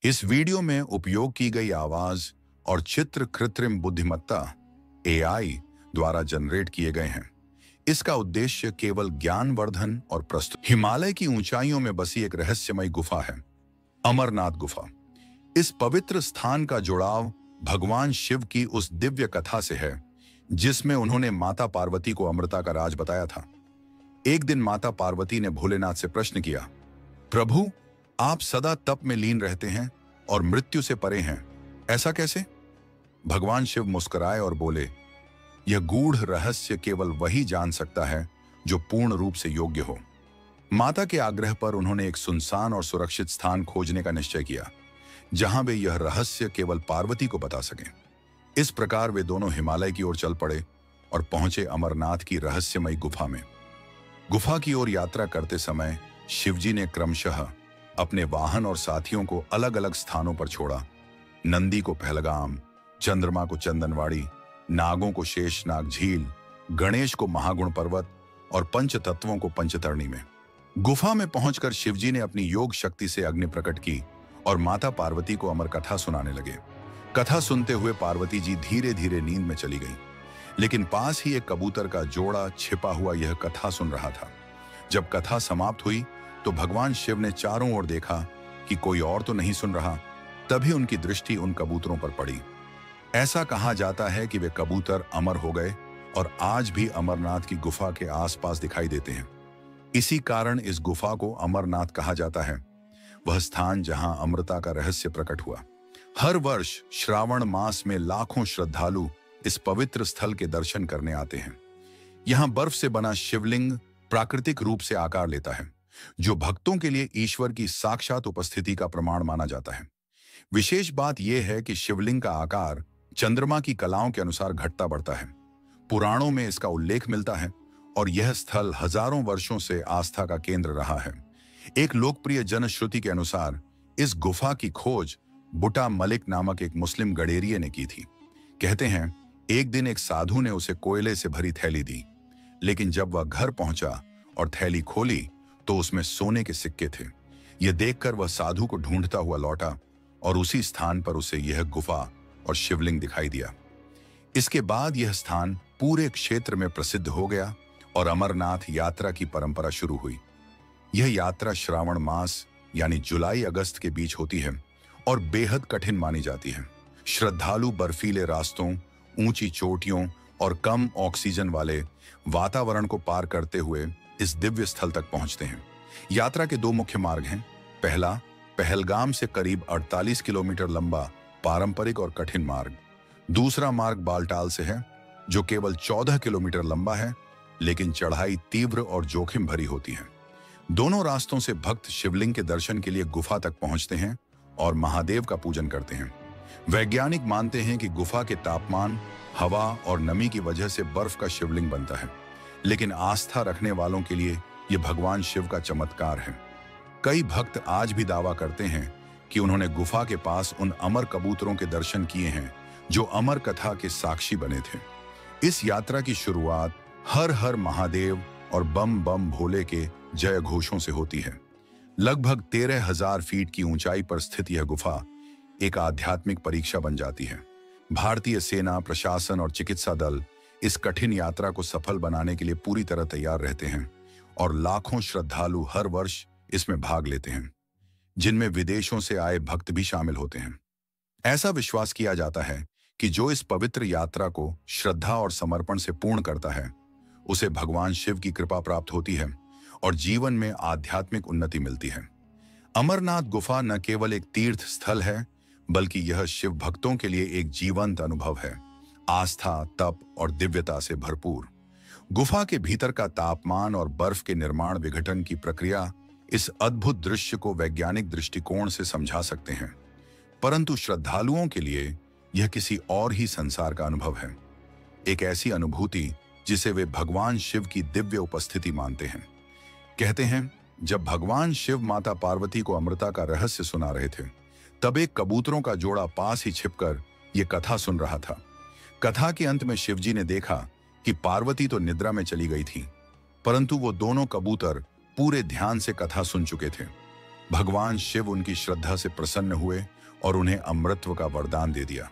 इस वीडियो में उपयोग की गई आवाज और चित्र कृत्रिम बुद्धिमत्ता एआई द्वारा जनरेट किए गए हैं। इसका उद्देश्य केवल ज्ञानवर्धन और प्रस्तुत। हिमालय की ऊंचाइयों में बसी एक रहस्यमय गुफा है, अमरनाथ गुफा। इस पवित्र स्थान का जुड़ाव भगवान शिव की उस दिव्य कथा से है जिसमें उन्होंने माता पार्वती को अमृता का राज बताया था। एक दिन माता पार्वती ने भोलेनाथ से प्रश्न किया, प्रभु, आप सदा तप में लीन रहते हैं और मृत्यु से परे हैं, ऐसा कैसे? भगवान शिव मुस्कुराए और बोले, यह गूढ़ रहस्य केवल वही जान सकता है जो पूर्ण रूप से योग्य हो। माता के आग्रह पर उन्होंने एक सुनसान और सुरक्षित स्थान खोजने का निश्चय किया जहां वे यह रहस्य केवल पार्वती को बता सकें। इस प्रकार वे दोनों हिमालय की ओर चल पड़े और पहुंचे अमरनाथ की रहस्यमयी गुफा में। गुफा की ओर यात्रा करते समय शिवजी ने क्रमशः अपने वाहन और साथियों को अलग अलग स्थानों पर छोड़ा। नंदी को पहलगाम, चंद्रमा को चंदनवाड़ी, नागों को शेषनाग झील, गणेश को महागुण पर्वत और पंच तत्वों को पंचतरणी में। गुफा में पहुंचकर शिवजी ने अपनी योग शक्ति से अग्नि प्रकट की और माता पार्वती को अमर कथा सुनाने लगे। कथा सुनते हुए पार्वती जी धीरे धीरे नींद में चली गई, लेकिन पास ही एक कबूतर का जोड़ा छिपा हुआ यह कथा सुन रहा था। जब कथा समाप्त हुई तो भगवान शिव ने चारों ओर देखा कि कोई और तो नहीं सुन रहा। तभी उनकी दृष्टि उन कबूतरों पर पड़ी। ऐसा कहा जाता है कि वे कबूतर अमर हो गए और आज भी अमरनाथ की गुफा के आसपास दिखाई देते हैं। इसी कारण इस गुफा को अमरनाथ कहा जाता है, वह स्थान जहां अमृता का रहस्य प्रकट हुआ। हर वर्ष श्रावण मास में लाखों श्रद्धालु इस पवित्र स्थल के दर्शन करने आते हैं। यहां बर्फ से बना शिवलिंग प्राकृतिक रूप से आकार लेता है, जो भक्तों के लिए ईश्वर की साक्षात उपस्थिति का प्रमाण माना जाता है। विशेष बात यह है कि शिवलिंग का आकार चंद्रमा की कलाओं के अनुसार घटता बढ़ता है। पुराणों में इसका उल्लेख मिलता है और यह स्थल हजारों वर्षों से आस्था का केंद्र रहा है। एक लोकप्रिय जनश्रुति के अनुसार इस गुफा की खोज बुटा मलिक नामक एक मुस्लिम गडेरिये ने की थी। कहते हैं, एक दिन एक साधु ने उसे कोयले से भरी थैली दी, लेकिन जब वह घर पहुंचा और थैली खोली तो उसमें सोने के सिक्के थे। यह देखकर वह साधु को ढूंढता हुआ लौटा और उसी स्थान पर उसे यह गुफा और शिवलिंग दिखाई दिया। इसके बाद यह स्थान पूरे क्षेत्र में प्रसिद्ध हो गया और अमरनाथ यात्रा की परंपरा शुरू हुई। यह यात्रा श्रावण मास यानी जुलाई अगस्त के बीच होती है और बेहद कठिन मानी जाती है। श्रद्धालु बर्फीले रास्तों, ऊंची चोटियों और कम ऑक्सीजन वाले वातावरण को पार करते हुए इस दिव्य स्थल तक पहुंचते हैं। यात्रा के दो मुख्य मार्ग हैं। पहला, पहलगाम से करीब 48 किलोमीटर लंबा पारंपरिक और कठिन मार्ग। दूसरा मार्ग बालटाल से है, जो केवल 14 किलोमीटर लंबा है, लेकिन चढ़ाई तीव्र और जोखिम भरी होती है। दोनों रास्तों से भक्त शिवलिंग के दर्शन के लिए गुफा तक पहुंचते हैं और महादेव का पूजन करते हैं। वैज्ञानिक मानते हैं कि गुफा के तापमान, हवा और नमी की वजह से बर्फ का शिवलिंग बनता है, लेकिन आस्था रखने वालों के लिए यह भगवान शिव का चमत्कार है। कई भक्त आज भी दावा करते हैं कि उन्होंने गुफा के पास उन अमर कबूतरों के दर्शन किए हैं जो अमर कथा के साक्षी बने थे। इस यात्रा की शुरुआत हर हर महादेव और बम बम भोले के जय घोषों से होती है। लगभग 13,000 फीट की ऊंचाई पर स्थित यह गुफा एक आध्यात्मिक परीक्षा बन जाती है। भारतीय सेना, प्रशासन और चिकित्सा दल इस कठिन यात्रा को सफल बनाने के लिए पूरी तरह तैयार रहते हैं और लाखों श्रद्धालु हर वर्ष इसमें भाग लेते हैं, जिनमें विदेशों से आए भक्त भी शामिल होते हैं। ऐसा विश्वास किया जाता है कि जो इस पवित्र यात्रा को श्रद्धा और समर्पण से पूर्ण करता है, उसे भगवान शिव की कृपा प्राप्त होती है और जीवन में आध्यात्मिक उन्नति मिलती है। अमरनाथ गुफा न केवल एक तीर्थ स्थल है, बल्कि यह शिव भक्तों के लिए एक जीवंत अनुभव है, आस्था, तप और दिव्यता से भरपूर। गुफा के भीतर का तापमान और बर्फ के निर्माण विघटन की प्रक्रिया इस अद्भुत दृश्य को वैज्ञानिक दृष्टिकोण से समझा सकते हैं, परंतु श्रद्धालुओं के लिए यह किसी और ही संसार का अनुभव है। एक ऐसी अनुभूति जिसे वे भगवान शिव की दिव्य उपस्थिति मानते हैं। कहते हैं, जब भगवान शिव माता पार्वती को अमृता का रहस्य सुना रहे थे, तब एक कबूतरों का जोड़ा पास ही छिपकर यह कथा सुन रहा था। कथा के अंत में शिवजी ने देखा कि पार्वती तो निद्रा में चली गई थी, परंतु वो दोनों कबूतर पूरे ध्यान से कथा सुन चुके थे। भगवान शिव उनकी श्रद्धा से प्रसन्न हुए और उन्हें अमृतत्व का वरदान दे दिया।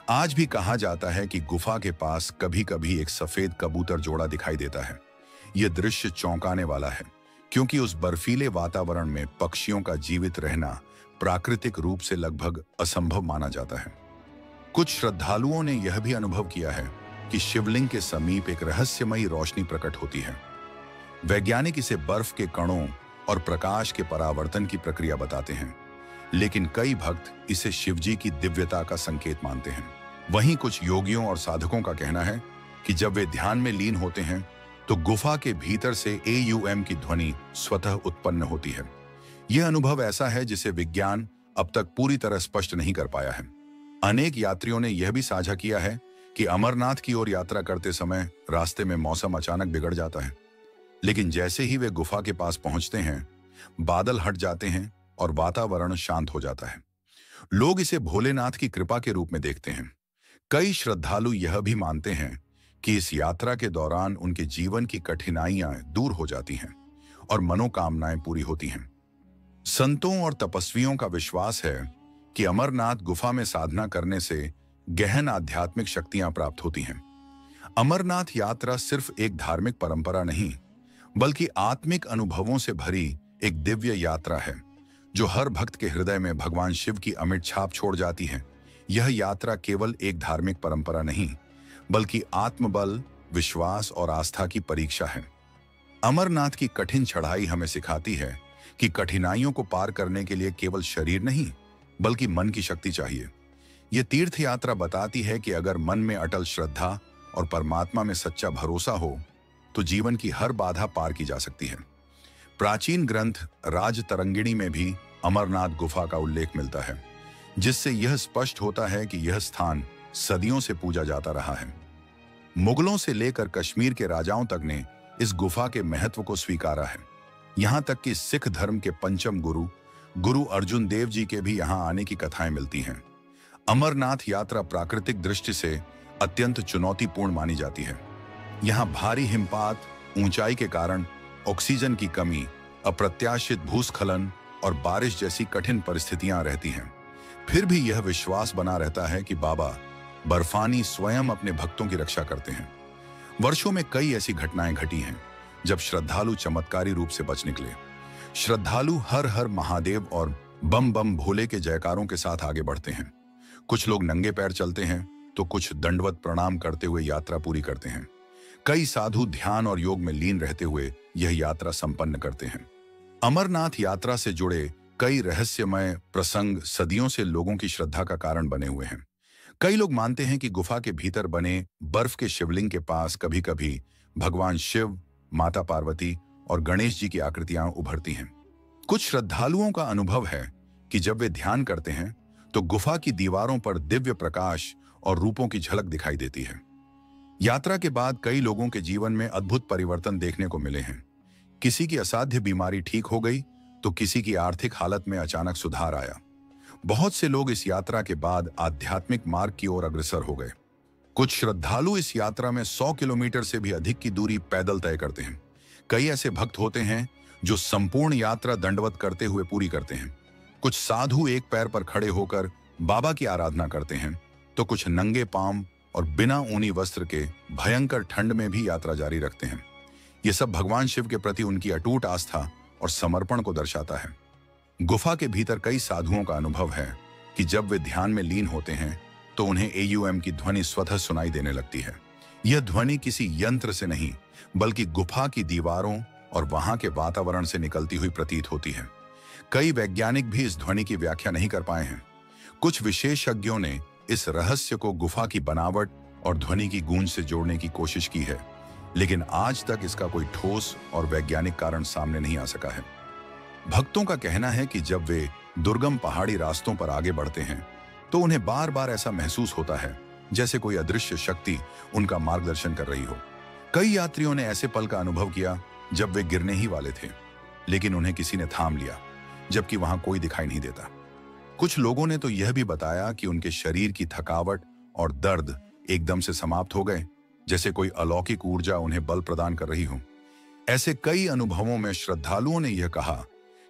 आज भी कहा जाता है कि गुफा के पास कभी कभी एक सफेद कबूतर जोड़ा दिखाई देता है। यह दृश्य चौंकाने वाला है, क्योंकि उस बर्फीले वातावरण में पक्षियों का जीवित रहना प्राकृतिक रूप से लगभग असंभव माना जाता है। कुछ श्रद्धालुओं ने यह भी अनुभव किया है कि शिवलिंग के समीप एक रहस्यमयी रोशनी प्रकट होती है। वैज्ञानिक इसे बर्फ के कणों और प्रकाश के परावर्तन की प्रक्रिया बताते हैं, लेकिन कई भक्त इसे शिवजी की दिव्यता का संकेत मानते हैं। वहीं कुछ योगियों और साधकों का कहना है कि जब वे ध्यान में लीन होते हैं तो गुफा के भीतर से AUM की ध्वनि स्वतः उत्पन्न होती है। यह अनुभव ऐसा है जिसे विज्ञान अब तक पूरी तरह स्पष्ट नहीं कर पाया है। अनेक यात्रियों ने यह भी साझा किया है कि अमरनाथ की ओर यात्रा करते समय रास्ते में मौसम अचानक बिगड़ जाता है, लेकिन जैसे ही वे गुफा के पास पहुंचते हैं, बादल हट जाते हैं और वातावरण शांत हो जाता है। लोग इसे भोलेनाथ की कृपा के रूप में देखते हैं। कई श्रद्धालु यह भी मानते हैं कि इस यात्रा के दौरान उनके जीवन की कठिनाइयां दूर हो जाती हैं और मनोकामनाएं पूरी होती हैं। संतों और तपस्वियों का विश्वास है कि अमरनाथ गुफा में साधना करने से गहन आध्यात्मिक शक्तियां प्राप्त होती हैं। अमरनाथ यात्रा सिर्फ एक धार्मिक परंपरा नहीं, बल्कि आत्मिक अनुभवों से भरी एक दिव्य यात्रा है, जो हर भक्त के हृदय में भगवान शिव की अमिट छाप छोड़ जाती है। यह यात्रा केवल एक धार्मिक परंपरा नहीं, बल्कि आत्मबल, विश्वास और आस्था की परीक्षा है। अमरनाथ की कठिन चढ़ाई हमें सिखाती है कि कठिनाइयों को पार करने के लिए केवल शरीर नहीं, बल्कि मन की शक्ति चाहिए। यह तीर्थ यात्रा बताती है कि अगर मन में अटल श्रद्धा और परमात्मा में सच्चा भरोसा हो, तो जीवन की हर बाधा पार की जा सकती है। प्राचीन ग्रंथ राजतरंगिणी में भी अमरनाथ गुफा का उल्लेख मिलता है, जिससे यह स्पष्ट होता है कि यह स्थान सदियों से पूजा जाता रहा है। मुगलों से लेकर कश्मीर के राजाओं तक ने इस गुफा के महत्व को स्वीकारा है। यहाँ तक कि सिख धर्म के पंचम गुरु अर्जुन देव जी के भी यहाँ आने की कथाएं मिलती हैं। अमरनाथ यात्रा प्राकृतिक दृष्टि से अत्यंत चुनौतीपूर्ण मानी जाती है। यहाँ भारी हिमपात, ऊंचाई के कारण ऑक्सीजन की कमी, अप्रत्याशित भूस्खलन और बारिश जैसी कठिन परिस्थितियां रहती हैं। फिर भी यह विश्वास बना रहता है कि बाबा बर्फानी स्वयं अपने भक्तों की रक्षा करते हैं। वर्षों में कई ऐसी घटनाएं घटी हैं जब श्रद्धालु चमत्कारी रूप से बच निकले। श्रद्धालु हर हर महादेव और बम बम भोले के जयकारों के साथ आगे बढ़ते हैं। कुछ लोग नंगे पैर चलते हैं तो कुछ दंडवत प्रणाम करते हुए यात्रा पूरी करते हैं। कई साधु ध्यान और योग में लीन रहते हुए यह यात्रा संपन्न करते हैं। अमरनाथ यात्रा से जुड़े कई रहस्यमय प्रसंग सदियों से लोगों की श्रद्धा का कारण बने हुए हैं। कई लोग मानते हैं कि गुफा के भीतर बने बर्फ के शिवलिंग के पास कभी कभी भगवान शिव, माता पार्वती और गणेश जी की आकृतियां उभरती हैं। कुछ श्रद्धालुओं का अनुभव है कि जब वे ध्यान करते हैं तो गुफा की दीवारों पर दिव्य प्रकाश और रूपों की झलक दिखाई देती है। यात्रा के बाद कई लोगों के जीवन में अद्भुत परिवर्तन देखने को मिले हैं। किसी की असाध्य बीमारी ठीक हो गई तो किसी की आर्थिक हालत में अचानक सुधार आया। बहुत से लोग इस यात्रा के बाद आध्यात्मिक मार्ग की ओर अग्रसर हो गए। कुछ श्रद्धालु इस यात्रा में 100 किलोमीटर से भी अधिक की दूरी पैदल तय करते हैं। कई ऐसे भक्त होते हैं जो संपूर्ण यात्रा दंडवत करते हुए पूरी करते हैं। कुछ साधु एक पैर पर खड़े होकर बाबा की आराधना करते हैं, तो कुछ नंगे पांव और बिना ऊनी वस्त्र के भयंकर ठंड में भी यात्रा जारी रखते हैं। ये सब भगवान शिव के प्रति उनकी अटूट आस्था और समर्पण को दर्शाता है। गुफा के भीतर कई साधुओं का अनुभव है कि जब वे ध्यान में लीन होते हैं तो उन्हें AUM की ध्वनि स्वतः सुनाई देने लगती है। यह ध्वनि किसी यंत्र से नहीं, बल्कि गुफा की दीवारों और वहां के वातावरण से निकलती हुई प्रतीत होती है। कई वैज्ञानिक भी इस ध्वनि की व्याख्या नहीं कर पाए हैं। कुछ विशेषज्ञों ने इस रहस्य को गुफा की बनावट और ध्वनि की गूंज से जोड़ने की कोशिश की है, लेकिन आज तक इसका कोई ठोस और वैज्ञानिक कारण सामने नहीं आ सका है। भक्तों का कहना है कि जब वे दुर्गम पहाड़ी रास्तों पर आगे बढ़ते हैं तो उन्हें बार बार ऐसा महसूस होता है जैसे कोई अदृश्य शक्ति उनका मार्गदर्शन कर रही हो। कई यात्रियों ने ऐसे पल का अनुभव किया जब वे गिरने ही वाले थे, लेकिन उन्हें किसी ने थाम लिया, जबकि वहां कोई दिखाई नहीं देता। कुछ लोगों ने तो यह भी बताया कि उनके शरीर की थकावट और दर्द एकदम से समाप्त हो गए, जैसे कोई अलौकिक ऊर्जा उन्हें बल प्रदान कर रही हो। ऐसे कई अनुभवों में श्रद्धालुओं ने यह कहा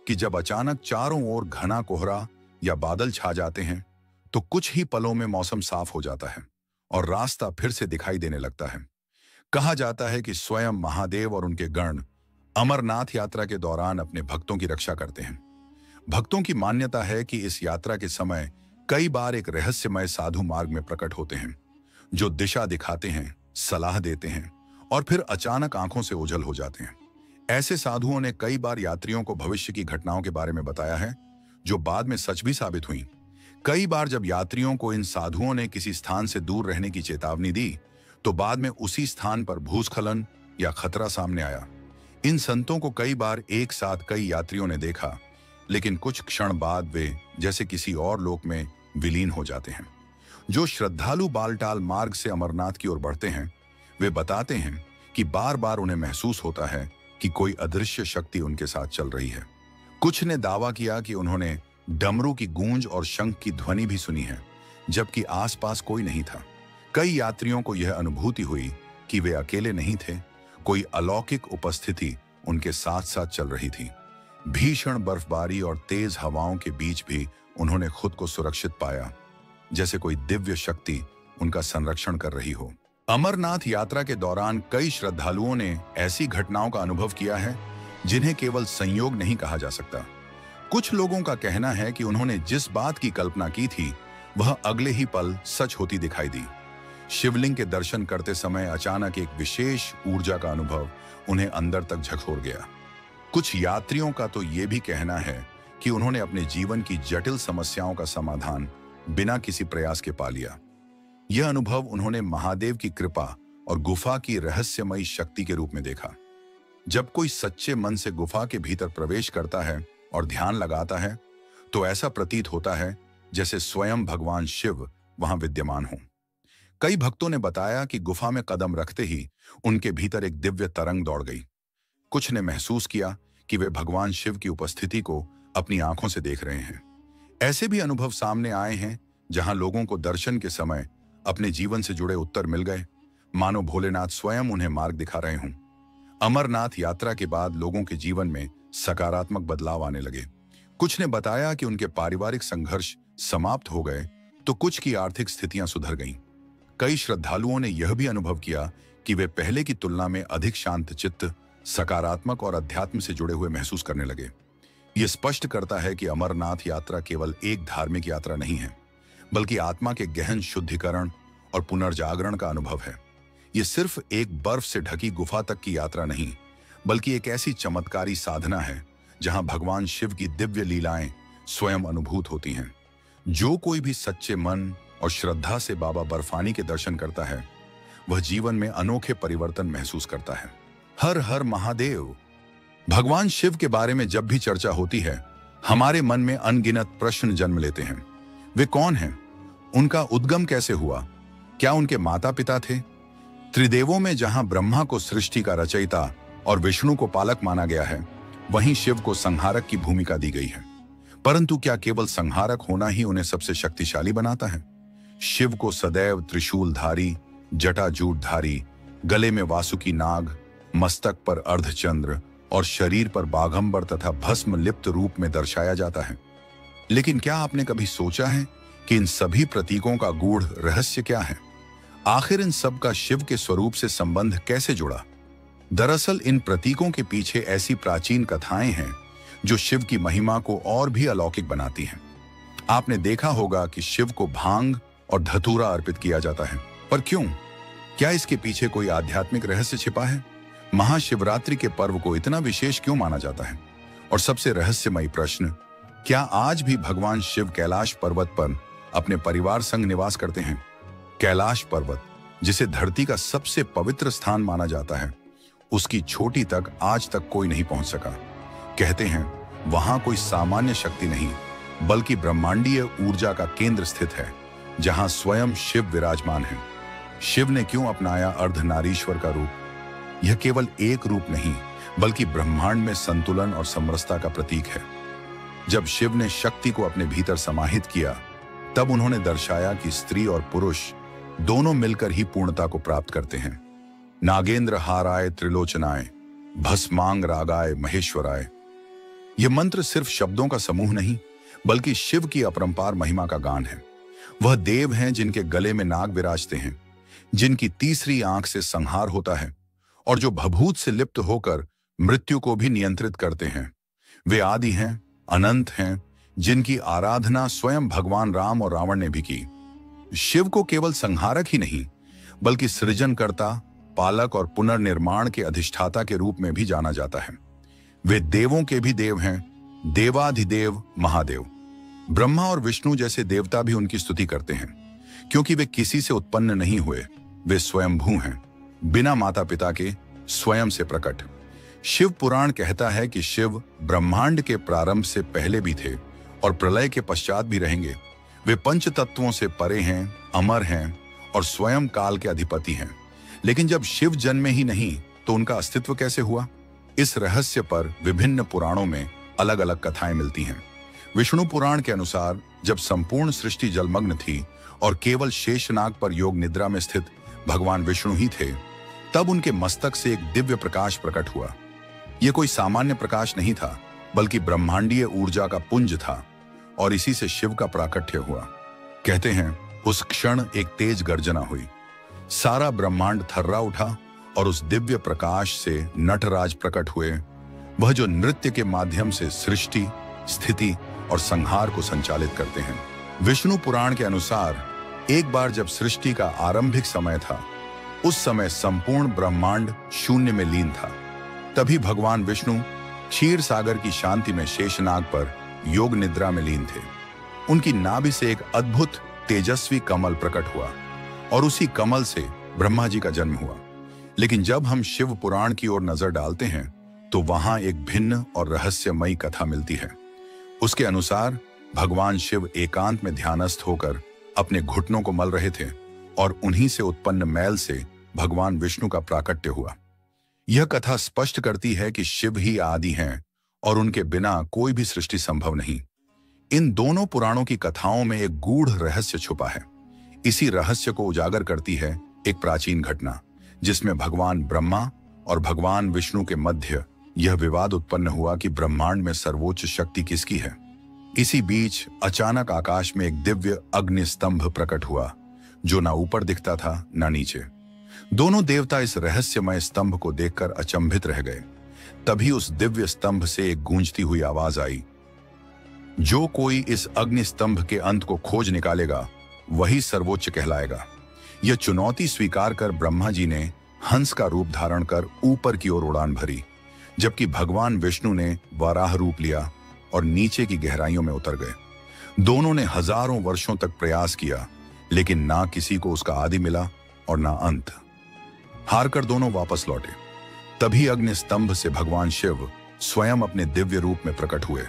कि कि जब अचानक चारों ओर घना कोहरा या बादल छा जाते हैं तो कुछ ही पलों में मौसम साफ हो जाता है और रास्ता फिर से दिखाई देने लगता है। कहा जाता है कि स्वयं महादेव और उनके गण अमरनाथ यात्रा के दौरान अपने भक्तों की रक्षा करते हैं। भक्तों की मान्यता है कि इस यात्रा के समय कई बार एक रहस्यमय साधु मार्ग में प्रकट होते हैं जो दिशा दिखाते हैं, सलाह देते हैं और फिर अचानक आंखों से ओझल हो जाते हैं। ऐसे साधुओं ने कई बार यात्रियों को भविष्य की घटनाओं के बारे में बताया है जो बाद में सच भी साबित हुई। कई बार जब यात्रियों को इन साधुओं ने किसी स्थान से दूर रहने की चेतावनी दी तो बाद में उसी स्थान पर भूस्खलन या खतरा सामने आया। इन संतों को कई बार एक साथ कई यात्रियों ने देखा, लेकिन कुछ क्षण बाद वे जैसे किसी और लोक में विलीन हो जाते हैं। जो श्रद्धालु बालटाल मार्ग से अमरनाथ की ओर बढ़ते हैं वे बताते हैं कि बार बार उन्हें महसूस होता है कि कोई अदृश्य शक्ति उनके साथ चल रही है। कुछ ने दावा किया कि उन्होंने डमरू की गूंज और शंख की ध्वनि भी सुनी है, जबकि आसपास कोई नहीं था। कई यात्रियों को यह अनुभूति हुई कि वे अकेले नहीं थे, कोई अलौकिक उपस्थिति उनके साथ साथ चल रही थी। भीषण बर्फबारी और तेज हवाओं के बीच भी उन्होंने खुद को सुरक्षित पाया, जैसे कोई दिव्य शक्ति उनका संरक्षण कर रही हो। अमरनाथ यात्रा के दौरान कई श्रद्धालुओं ने ऐसी घटनाओं का अनुभव किया है जिन्हें केवल संयोग नहीं कहा जा सकता। कुछ लोगों का कहना है कि उन्होंने जिस बात की कल्पना की थी वह अगले ही पल सच होती दिखाई दी। शिवलिंग के दर्शन करते समय अचानक एक विशेष ऊर्जा का अनुभव उन्हें अंदर तक झकोर गया। कुछ यात्रियों का तो ये भी कहना है कि उन्होंने अपने जीवन की जटिल समस्याओं का समाधान बिना किसी प्रयास के पा लिया। यह अनुभव उन्होंने महादेव की कृपा और गुफा की रहस्यमयी शक्ति के रूप में देखा। जब कोई सच्चे मन से गुफा के भीतर प्रवेश करता है और ध्यान लगाता है तो ऐसा प्रतीत होता है जैसे स्वयं भगवान शिव वहां विद्यमान हो। कई भक्तों ने बताया कि गुफा में कदम रखते ही उनके भीतर एक दिव्य तरंग दौड़ गई। कुछ ने महसूस किया कि वे भगवान शिव की उपस्थिति को अपनी आंखों से देख रहे हैं। ऐसे भी अनुभव सामने आए हैं जहां लोगों को दर्शन के समय अपने जीवन से जुड़े उत्तर मिल गए, मानो भोलेनाथ स्वयं उन्हें मार्ग दिखा रहे हों। अमरनाथ यात्रा के बाद लोगों के जीवन में सकारात्मक बदलाव आने लगे। कुछ ने बताया कि उनके पारिवारिक संघर्ष समाप्त हो गए तो कुछ की आर्थिक स्थितियां सुधर गईं। कई श्रद्धालुओं ने यह भी अनुभव किया कि वे पहले की तुलना में अधिक शांत चित्त, सकारात्मक और अध्यात्म से जुड़े हुए महसूस करने लगे। यह स्पष्ट करता है कि अमरनाथ यात्रा केवल एक धार्मिक यात्रा नहीं है, बल्कि आत्मा के गहन शुद्धिकरण और पुनर्जागरण का अनुभव है। यह सिर्फ एक बर्फ से ढकी गुफा तक की यात्रा नहीं, बल्कि एक ऐसी चमत्कारी साधना है जहां भगवान शिव की दिव्य लीलाएं स्वयं अनुभूत होती हैं। जो कोई भी सच्चे मन और श्रद्धा से बाबा बर्फानी के दर्शन करता है वह जीवन में अनोखे परिवर्तन महसूस करता है। हर हर महादेव। भगवान शिव के बारे में जब भी चर्चा होती है हमारे मन में अनगिनत प्रश्न जन्म लेते हैं। वे कौन हैं? उनका उद्गम कैसे हुआ? क्या उनके माता पिता थे? त्रिदेवों में जहां ब्रह्मा को सृष्टि का रचयिता और विष्णु को पालक माना गया है, वहीं शिव को संहारक की भूमिका दी गई है। परंतु क्या केवल संहारक होना ही उन्हें सबसे शक्तिशाली बनाता है? शिव को सदैव त्रिशूलधारी, जटाजूटधारी, गले में वासुकी नाग, मस्तक पर अर्धचंद्र और शरीर पर बाघंबर तथा भस्म लिप्त रूप में दर्शाया जाता है। लेकिन क्या आपने कभी सोचा है कि इन सभी प्रतीकों का गूढ़ रहस्य क्या है? आखिर इन सब का शिव के स्वरूप से संबंध कैसे जुड़ा? दरअसल इन प्रतीकों के पीछे ऐसी प्राचीन कथाएं हैं जो शिव की महिमा को और भी अलौकिक बनाती हैं। आपने देखा होगा कि शिव को भांग और धतूरा अर्पित किया जाता है, पर क्यों? क्या इसके पीछे कोई आध्यात्मिक रहस्य छिपा है? महाशिवरात्रि के पर्व को इतना विशेष क्यों माना जाता है? और सबसे रहस्यमयी प्रश्न, क्या आज भी भगवान शिव कैलाश पर्वत पर अपने परिवार संग निवास करते हैं? कैलाश पर्वत, जिसे धरती का सबसे पवित्र स्थान माना जाता है, उसकी चोटी तक आज तक कोई नहीं पहुंच सका। कहते हैं वहां कोई सामान्य शक्ति नहीं, बल्कि ब्रह्मांडीय ऊर्जा का केंद्र स्थित है, जहां स्वयं शिव विराजमान है। शिव ने क्यों अपनाया अर्धनारीश्वर का रूप? यह केवल एक रूप नहीं, बल्कि ब्रह्मांड में संतुलन और समरसता का प्रतीक है। जब शिव ने शक्ति को अपने भीतर समाहित किया, तब उन्होंने दर्शाया कि स्त्री और पुरुष दोनों मिलकर ही पूर्णता को प्राप्त करते हैं। नागेंद्र हाराय त्रिलोचनाय, भस्मांग रागाय महेश्वराय। यह मंत्र सिर्फ शब्दों का समूह नहीं, बल्कि शिव की अपरंपार महिमा का गान है। वह देव हैं जिनके गले में नाग विराजते हैं, जिनकी तीसरी आंख से संहार होता है और जो भभूत से लिप्त होकर मृत्यु को भी नियंत्रित करते हैं। वे आदि हैं, अनंत हैं, जिनकी आराधना स्वयं भगवान राम और रावण ने भी की। शिव को केवल संहारक ही नहीं, बल्कि सृजनकर्ता, पालक और पुनर्निर्माण के अधिष्ठाता के रूप में भी जाना जाता है। वे देवों के भी देव हैं, देवाधिदेव महादेव। ब्रह्मा और विष्णु जैसे देवता भी उनकी स्तुति करते हैं, क्योंकि वे किसी से उत्पन्न नहीं हुए, वे स्वयंभू हैं, बिना माता पिता के, स्वयं से प्रकट। शिव पुराण कहता है कि शिव ब्रह्मांड के प्रारंभ से पहले भी थे और प्रलय के पश्चात भी रहेंगे। वे पंच तत्वों से परे हैं, अमर हैं और स्वयं काल के अधिपति हैं। लेकिन जब शिव जन्मे ही नहीं, तो उनका अस्तित्व कैसे हुआ? इस रहस्य पर विभिन्न पुराणों में अलग अलग कथाएं मिलती हैं। विष्णु पुराण के अनुसार जब संपूर्ण सृष्टि जलमग्न थी और केवल शेषनाग पर योग निद्रा में स्थित भगवान विष्णु ही थे, तब उनके मस्तक से एक दिव्य प्रकाश प्रकट हुआ। यह कोई सामान्य प्रकाश नहीं था, बल्कि ब्रह्मांडीय ऊर्जा का पुंज था और इसी से शिव का प्राकट्य हुआ। कहते हैं उस क्षण एक तेज गर्जना हुई, सारा ब्रह्मांड थर्रा उठा और उस दिव्य प्रकाश से नटराज प्रकट हुए, वह जो नृत्य के माध्यम से सृष्टि, स्थिति और संहार को संचालित करते हैं। विष्णु पुराण के अनुसार एक बार जब सृष्टि का आरंभिक समय था, उस समय संपूर्ण ब्रह्मांड शून्य में लीन था। तभी भगवान विष्णु क्षीर सागर की शांति में शेषनाग पर योग निद्रा में लीन थे। उनकी नाभि से एक अद्भुत तेजस्वी कमल प्रकट हुआ और उसी कमल से ब्रह्मा जी का जन्म हुआ। लेकिन जब हम शिव पुराण की ओर नजर डालते हैं, तो वहां एक भिन्न और रहस्यमयी कथा मिलती है। उसके अनुसार भगवान शिव एकांत में ध्यानस्थ होकर अपने घुटनों को मल रहे थे और उन्हीं से उत्पन्न मैल से भगवान विष्णु का प्राकट्य हुआ। यह कथा स्पष्ट करती है कि शिव ही आदि हैं और उनके बिना कोई भी सृष्टि संभव नहीं। इन दोनों पुराणों की कथाओं में एक गूढ़ रहस्य छुपा है। इसी रहस्य को उजागर करती है एक प्राचीन घटना, जिसमें भगवान ब्रह्मा और भगवान विष्णु के मध्य यह विवाद उत्पन्न हुआ कि ब्रह्मांड में सर्वोच्च शक्ति किसकी है। इसी बीच अचानक आकाश में एक दिव्य अग्नि स्तंभ प्रकट हुआ, जो ना ऊपर दिखता था ना नीचे। दोनों देवता इस रहस्यमय स्तंभ को देखकर अचंभित रह गए। तभी उस दिव्य स्तंभ से एक गूंजती हुई आवाज आई, जो कोई इस अग्नि स्तंभ के अंत को खोज निकालेगा, वही सर्वोच्च कहलाएगा। यह चुनौती स्वीकार कर ब्रह्मा जी ने हंस का रूप धारण कर ऊपर की ओर उड़ान भरी, जबकि भगवान विष्णु ने वराह रूप लिया और नीचे की गहराइयों में उतर गए। दोनों ने हजारों वर्षों तक प्रयास किया, लेकिन ना किसी को उसका आदि मिला और ना अंत। हारकर दोनों वापस लौटे। तभी अग्नि स्तंभ से भगवान शिव स्वयं अपने दिव्य रूप में प्रकट हुए।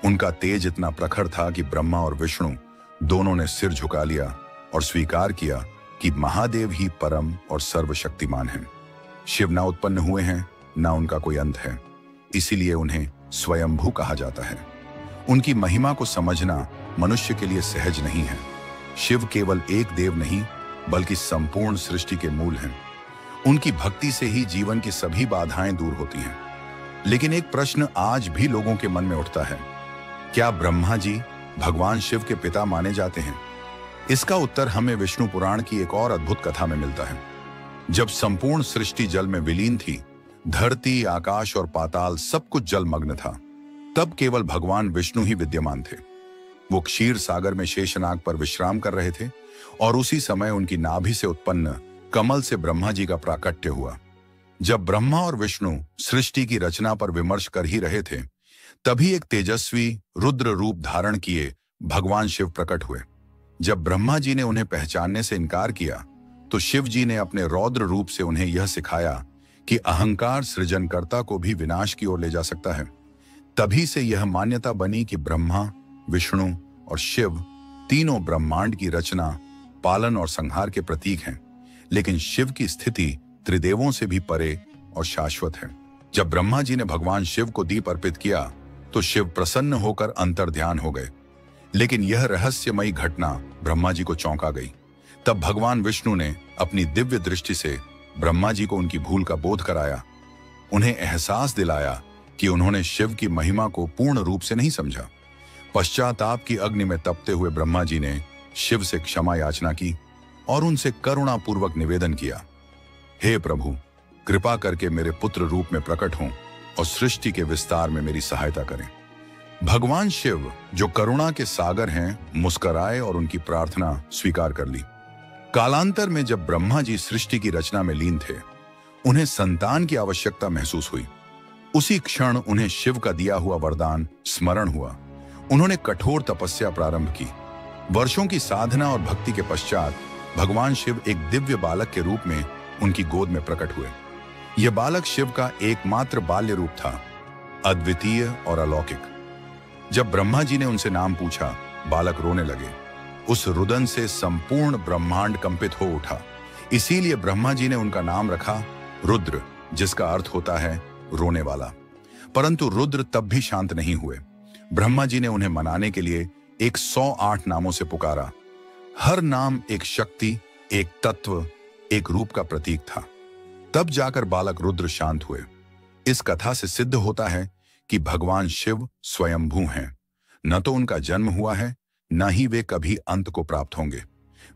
उनका तेज इतना प्रखर था कि ब्रह्मा और विष्णु दोनों ने सिर झुका लिया और स्वीकार किया कि महादेव ही परम और सर्वशक्तिमान हैं। शिव ना उत्पन्न हुए हैं, ना उनका कोई अंत है, इसीलिए उन्हें स्वयंभू कहा जाता है। उनकी महिमा को समझना मनुष्य के लिए सहज नहीं है। शिव केवल एक देव नहीं, बल्कि संपूर्ण सृष्टि के मूल हैं। उनकी भक्ति से ही जीवन की सभी बाधाएं दूर होती हैं। लेकिन एक प्रश्न आज भी लोगों के मन में उठता है, क्या ब्रह्मा जी भगवान शिव के पिता माने जाते हैं? इसका उत्तर हमें विष्णु पुराण की एक और अद्भुत कथा में मिलता है। जब संपूर्ण सृष्टि जल में विलीन थी, धरती, आकाश और पाताल सब कुछ जलमग्न था, तब केवल भगवान विष्णु ही विद्यमान थे। वो क्षीर सागर में शेषनाग पर विश्राम कर रहे थे और उसी समय उनकी नाभि से उत्पन्न कमल से ब्रह्मा जी का प्राकट्य हुआ। जब ब्रह्मा और विष्णु सृष्टि की रचना पर विमर्श कर ही रहे थे, तभी एक तेजस्वी रुद्र रूप धारण किए भगवान शिव प्रकट हुए। जब ब्रह्मा जी ने उन्हें पहचानने से इनकार किया, तो शिव जी ने अपने रौद्र रूप से उन्हें यह सिखाया कि अहंकार सृजनकर्ता को भी विनाश की ओर ले जा सकता है। तभी से यह मान्यता बनी कि ब्रह्मा, विष्णु और शिव तीनों ब्रह्मांड की रचना, पालन और संहार के प्रतीक हैं। लेकिन शिव की स्थिति त्रिदेवों से भी परे और शाश्वत है। जब ब्रह्मा जी ने भगवान शिव को दीप अर्पित किया, तो शिव प्रसन्न होकर अंतर्ध्यान हो गए। लेकिन यह रहस्यमयी घटना ब्रह्मा जी को चौंका गई। तब भगवान विष्णु ने अपनी दिव्य दृष्टि से ब्रह्मा जी को उनकी भूल का बोध कराया। उन्हें एहसास दिलाया कि उन्होंने शिव की महिमा को पूर्ण रूप से नहीं समझा। पश्चाताप की अग्नि में तपते हुए ब्रह्मा जी ने शिव से क्षमा याचना की और उनसे करुणापूर्वक निवेदन किया, हे प्रभु, कृपा करके मेरे पुत्र रूप में प्रकट हों और सृष्टि के विस्तार में मेरी सहायता करें। भगवान शिव, जो करुणा के सागर हैं, मुस्कुराए और उनकी प्रार्थना स्वीकार कर ली। कालांतर में जब ब्रह्मा जी सृष्टि की रचना में लीन थे, उन्हें संतान की आवश्यकता महसूस हुई। उसी क्षण उन्हें शिव का दिया हुआ वरदान स्मरण हुआ। उन्होंने कठोर तपस्या प्रारंभ की। वर्षों की साधना और भक्ति के पश्चात भगवान शिव एक दिव्य बालक के रूप में उनकी गोद में प्रकट हुए। यह बालक शिव का एकमात्र बाल्य रूप था, अद्वितीय और अलौकिक। जब ब्रह्मा जी ने उनसे नाम पूछा, बालक रोने लगे। उस रुदन से संपूर्ण ब्रह्मांड कंपित हो उठा। इसीलिए ब्रह्मा जी ने उनका नाम रखा रुद्र, जिसका अर्थ होता है रोने वाला। परंतु रुद्र तब भी शांत नहीं हुए। ब्रह्मा जी ने उन्हें मनाने के लिए 108 नामों से पुकारा। हर नाम एक शक्ति, एक तत्व, एक रूप का प्रतीक था। तब जाकर बालक रुद्र शांत हुए। इस कथा से सिद्ध होता है कि भगवान शिव स्वयंभू हैं। न तो उनका जन्म हुआ है, न ही वे कभी अंत को प्राप्त होंगे।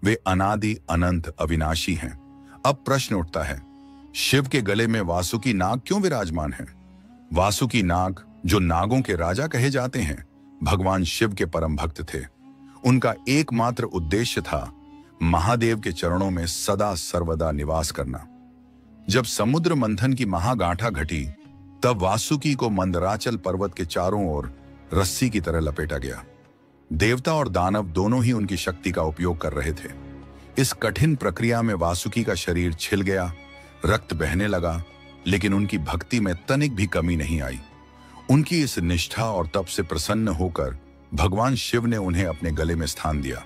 वे अनादि अनंत अविनाशी हैं। अब प्रश्न उठता है, शिव के गले में वासुकी नाग क्यों विराजमान है? वासुकी नाग, जो नागों के राजा कहे जाते हैं, भगवान शिव के परम भक्त थे। उनका एकमात्र उद्देश्य था महादेव के चरणों में सदा सर्वदा निवास करना। जब समुद्र मंथन की महागांठा घटी, तब वासुकी को मंदराचल पर्वत के चारों ओर रस्सी की तरह लपेटा गया। देवता और दानव दोनों ही उनकी शक्ति का उपयोग कर रहे थे। इस कठिन प्रक्रिया में वासुकी का शरीर छिल गया, रक्त बहने लगा, लेकिन उनकी भक्ति में तनिक भी कमी नहीं आई। उनकी इस निष्ठा और तप से प्रसन्न होकर भगवान शिव ने उन्हें अपने गले में स्थान दिया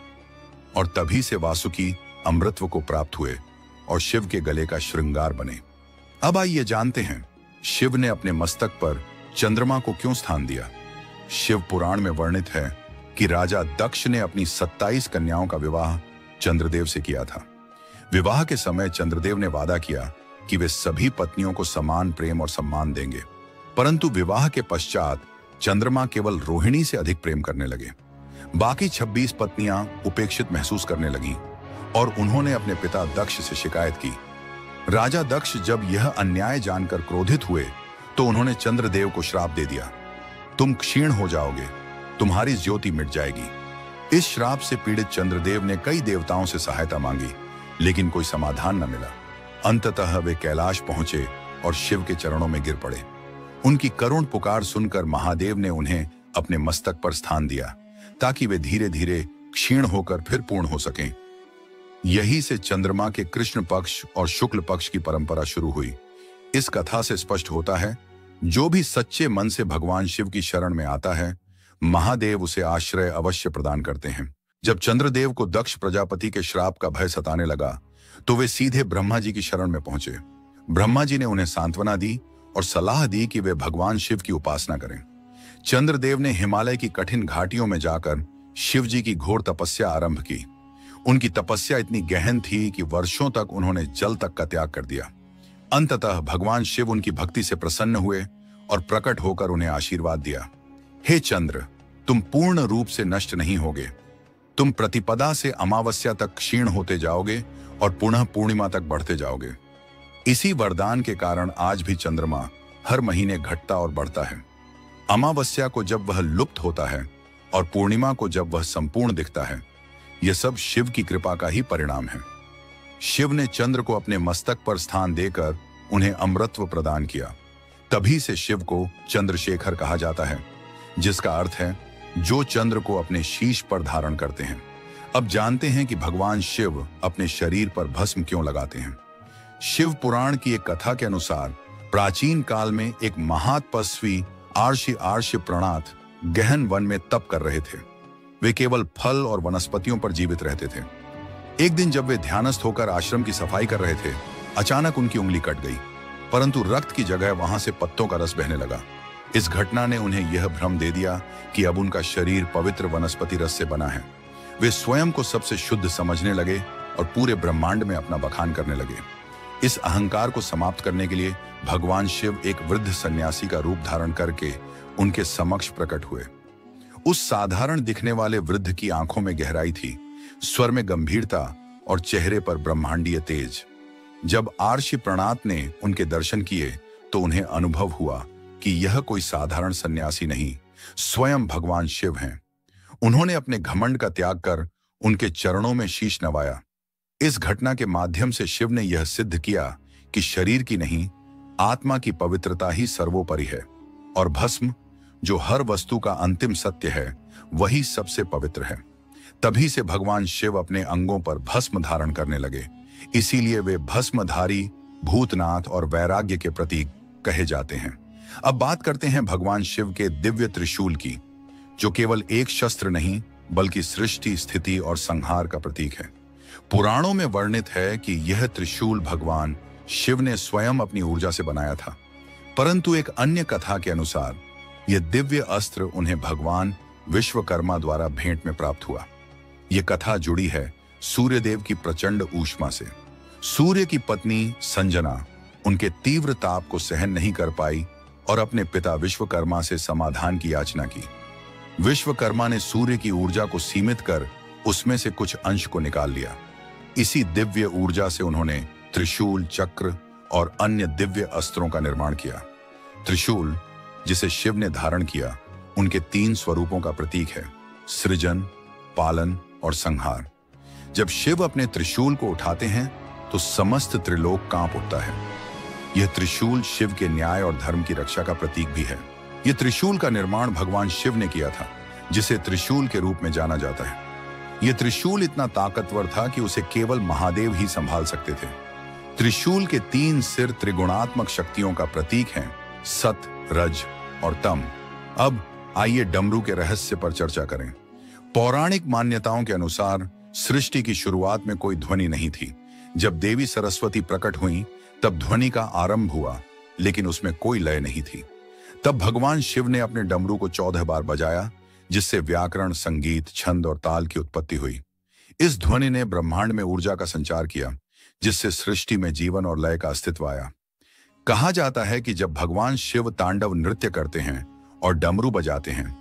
और तभी से वासुकी अमृतत्व को प्राप्त हुए और शिव के गले का श्रृंगार बने। अब आइए जानते हैं, शिव ने अपने मस्तक पर चंद्रमा को क्यों स्थान दिया। शिव पुराण में वर्णित है कि राजा दक्ष ने अपनी 27 कन्याओं का विवाह चंद्रदेव से किया था। विवाह के समय चंद्रदेव ने वादा किया कि वे सभी पत्नियों को समान प्रेम और सम्मान देंगे, परंतु विवाह के पश्चात चंद्रमा केवल रोहिणी से अधिक प्रेम करने लगे। बाकी 26 पत्नियां उपेक्षित महसूस करने लगीं और उन्होंने अपने पिता दक्ष से शिकायत की। राजा दक्ष जब यह अन्याय जानकर क्रोधित हुए तो उन्होंने चंद्रदेव को श्राप दे दिया, तुम क्षीण हो जाओगे, तुम्हारी ज्योति मिट जाएगी। इस श्राप से पीड़ित चंद्रदेव ने कई देवताओं से सहायता मांगी, लेकिन कोई समाधान न मिला। अंततः वे कैलाश पहुंचे और शिव के चरणों में गिर पड़े। उनकी करुण पुकार सुनकर महादेव ने उन्हें अपने मस्तक पर स्थान दिया, ताकि वे धीरे धीरे क्षीण होकर फिर पूर्ण हो सकें। यही से चंद्रमा के कृष्ण पक्ष और शुक्ल पक्ष की परंपरा शुरू हुई। इस कथा से स्पष्ट होता है, जो भी सच्चे मन से भगवान शिव की शरण में आता है, महादेव उसे आश्रय अवश्य प्रदान करते हैं। जब चंद्रदेव को दक्ष प्रजापति के श्राप का भय सताने लगा, तो वे सीधे ब्रह्मा जी की शरण में पहुंचे। ब्रह्मा जी ने उन्हें सांत्वना दी और सलाह दी कि वे भगवान शिव की उपासना करें। चंद्रदेव ने हिमालय की कठिन घाटियों में जाकर शिव जी की घोर तपस्या आरंभ की। उनकी तपस्या इतनी गहन थी कि वर्षों तक उन्होंने जल तक का त्याग कर दिया। अंततः भगवान शिव उनकी भक्ति से प्रसन्न हुए और प्रकट होकर उन्हें आशीर्वाद दिया, हे चंद्र, तुम पूर्ण रूप से नष्ट नहीं होगे। तुम प्रतिपदा से अमावस्या तक क्षीण होते जाओगे और पुनः पूर्णिमा तक बढ़ते जाओगे। इसी वरदान के कारण आज भी चंद्रमा हर महीने घटता और बढ़ता है। अमावस्या को जब वह लुप्त होता है और पूर्णिमा को जब वह संपूर्ण दिखता है, यह सब शिव की कृपा का ही परिणाम है। शिव ने चंद्र को अपने मस्तक पर स्थान देकर उन्हें अमृतत्व प्रदान किया। तभी से शिव को चंद्रशेखर कहा जाता है, जिसका अर्थ है जो चंद्र को अपने शीश पर धारण करते हैं। अब जानते हैं कि भगवान शिव अपने शरीर पर भस्म क्यों लगाते हैं। शिव पुराण की एक कथा के अनुसार प्राचीन काल में एक महातपस्वी आर्षि प्रणाथ गहन वन में तप कर रहे थे। वे केवल फल और वनस्पतियों पर जीवित रहते थे। एक दिन जब वे ध्यानस्थ होकर आश्रम की सफाई कर रहे थे, अचानक उनकी उंगली कट गई, परंतु रक्त की जगह वहां से पत्तों का रस बहने लगा। इस घटना ने उन्हें यह भ्रम दे दिया कि अब उनका शरीर पवित्र वनस्पति रस से बना है। वे स्वयं को सबसे शुद्ध समझने लगे और पूरे ब्रह्मांड में अपना बखान करने लगे। इस अहंकार को समाप्त करने के लिए भगवान शिव एक वृद्ध सन्यासी का रूप धारण करके उनके समक्ष प्रकट हुए। उस साधारण दिखने वाले वृद्ध की आंखों में गहराई थी, स्वर में गंभीरता और चेहरे पर ब्रह्मांडीय तेज। जब आर्षि प्रणत ने उनके दर्शन किए तो उन्हें अनुभव हुआ कि यह कोई साधारण सन्यासी नहीं, स्वयं भगवान शिव हैं। उन्होंने अपने घमंड का त्याग कर उनके चरणों में शीश नवाया। इस घटना के माध्यम से शिव ने यह सिद्ध किया कि शरीर की नहीं, आत्मा की पवित्रता ही सर्वोपरि है और भस्म, जो हर वस्तु का अंतिम सत्य है, वही सबसे पवित्र है। तभी से भगवान शिव अपने अंगों पर भस्म धारण करने लगे। इसीलिए वे भस्मधारी, भूतनाथ और वैराग्य के प्रतीक कहे जाते हैं। अब बात करते हैं भगवान शिव के दिव्य त्रिशूल की, जो केवल एक शस्त्र नहीं बल्कि सृष्टि, स्थिति और संहार का प्रतीक है। पुराणों में वर्णित है कि यह त्रिशूल भगवान शिव ने स्वयं अपनी ऊर्जा से बनाया था, परंतु एक अन्य कथा के अनुसार यह दिव्य अस्त्र उन्हें भगवान विश्वकर्मा द्वारा भेंट में प्राप्त हुआ। यह कथा जुड़ी है सूर्यदेव की प्रचंड ऊष्मा से। सूर्य की पत्नी संजना उनके तीव्र ताप को सहन नहीं कर पाई और अपने पिता विश्वकर्मा से समाधान की याचना की। विश्वकर्मा ने सूर्य की ऊर्जा को सीमित कर उसमें से कुछ अंश को निकाल लिया। इसी दिव्य ऊर्जा से उन्होंने त्रिशूल, चक्र और अन्य दिव्य अस्त्रों का निर्माण किया। त्रिशूल, जिसे शिव ने धारण किया, उनके 3 स्वरूपों का प्रतीक है: सृजन, पालन और संहार। जब शिव अपने त्रिशूल को उठाते हैं तो समस्त त्रिलोक कांप उठता है। यह त्रिशूल शिव के न्याय और धर्म की रक्षा का प्रतीक भी है। यह त्रिशूल का निर्माण भगवान शिव ने किया था, जिसे त्रिशूल के रूप में जाना जाता है। यह त्रिशूल इतना ताकतवर था कि उसे केवल महादेव ही संभाल सकते थे। त्रिशूल के 3 सिर त्रिगुणात्मक शक्तियों का प्रतीक हैं: सत, रज और तम। अब आइए डमरू के रहस्य पर चर्चा करें। पौराणिक मान्यताओं के अनुसार सृष्टि की शुरुआत में कोई ध्वनि नहीं थी। जब देवी सरस्वती प्रकट हुई तब ध्वनि का आरंभ हुआ, लेकिन उसमें कोई लय नहीं थी। तब भगवान शिव ने अपने डमरू को 14 बार बजाया, जिससे व्याकरण, संगीत, छंद और ताल की उत्पत्ति हुई। इस ध्वनि ने ब्रह्मांड में ऊर्जा का संचार किया, जिससे सृष्टि में जीवन और लय का अस्तित्व आया। कहा जाता है कि जब भगवान शिव तांडव नृत्य करते हैं और डमरू बजाते हैं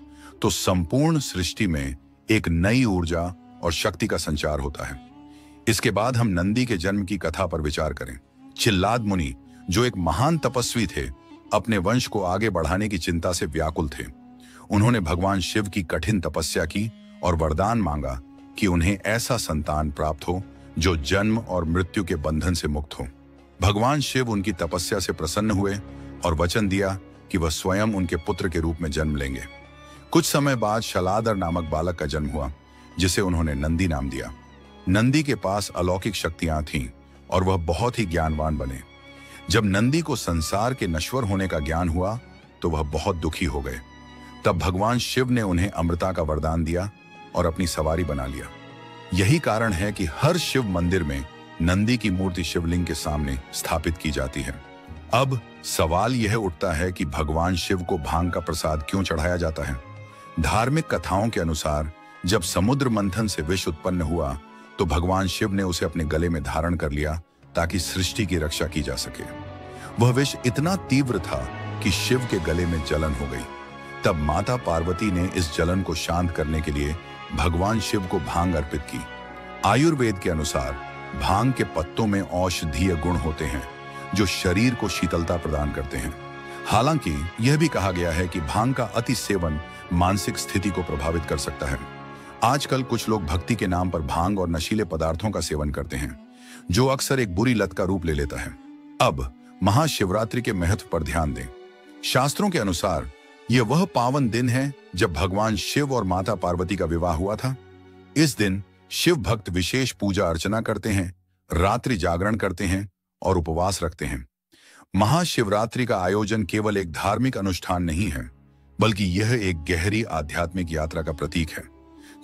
तो संपूर्ण सृष्टि में एक नई ऊर्जा और शक्ति का संचार होता है। इसके बाद हम नंदी के जन्म की कथा पर विचार करें। चिल्लाद मुनि, जो एक महान तपस्वी थे, अपने वंश को आगे बढ़ाने की चिंता से व्याकुल थे। उन्होंने भगवान शिव की कठिन तपस्या की और वरदान मांगा कि उन्हें ऐसा संतान प्राप्त हो जो जन्म और मृत्यु के बंधन से मुक्त हो। भगवान शिव उनकी तपस्या से प्रसन्न हुए और वचन दिया कि वह स्वयं उनके पुत्र के रूप में जन्म लेंगे। कुछ समय बाद शलादर नामक बालक का जन्म हुआ, जिसे उन्होंने नंदी नाम दिया। नंदी के पास अलौकिक शक्तियां थीं और वह बहुत ही ज्ञानवान बने। जब नंदी को संसार के नश्वर होने का ज्ञान हुआ तो वह बहुत दुखी हो गए। तब भगवान शिव ने उन्हें अमृता का वरदान दिया और अपनी सवारी बना लिया। यही कारण है कि हर शिव मंदिर में नंदी की मूर्ति शिवलिंग के सामने स्थापित की जाती है। अब सवाल यह उठता है कि भगवान शिव को भांग का प्रसाद क्यों चढ़ाया जाता है? धार्मिक कथाओं के अनुसार जब समुद्र मंथन से विष उत्पन्न हुआ तो भगवान शिव ने उसे अपने गले में धारण कर लिया ताकि सृष्टि की रक्षा की जा सके। वह विष इतना तीव्र था कि शिव के गले में जलन हो गई। तब माता पार्वती ने इस जलन को शांत करने के लिए भगवान शिव को भांग अर्पित की। आयुर्वेद के अनुसार भांग के पत्तों में औषधीय गुण होते हैं जो शरीर को शीतलता प्रदान करते हैं। हालांकि यह भी कहा गया है कि भांग का अति सेवन मानसिक स्थिति को प्रभावित कर सकता है। आजकल कुछ लोग भक्ति के नाम पर भांग और नशीले पदार्थों का सेवन करते हैं, जो अक्सर एक बुरी लत का रूप ले लेता है। अब महाशिवरात्रि के महत्व पर ध्यान दें। शास्त्रों के अनुसार यह वह पावन दिन है जब भगवान शिव और माता पार्वती का विवाह हुआ था। इस दिन शिव भक्त विशेष पूजा अर्चना करते हैं, रात्रि जागरण करते हैं और उपवास रखते हैं। महाशिवरात्रि का आयोजन केवल एक धार्मिक अनुष्ठान नहीं है, बल्कि यह एक गहरी आध्यात्मिक यात्रा का प्रतीक है,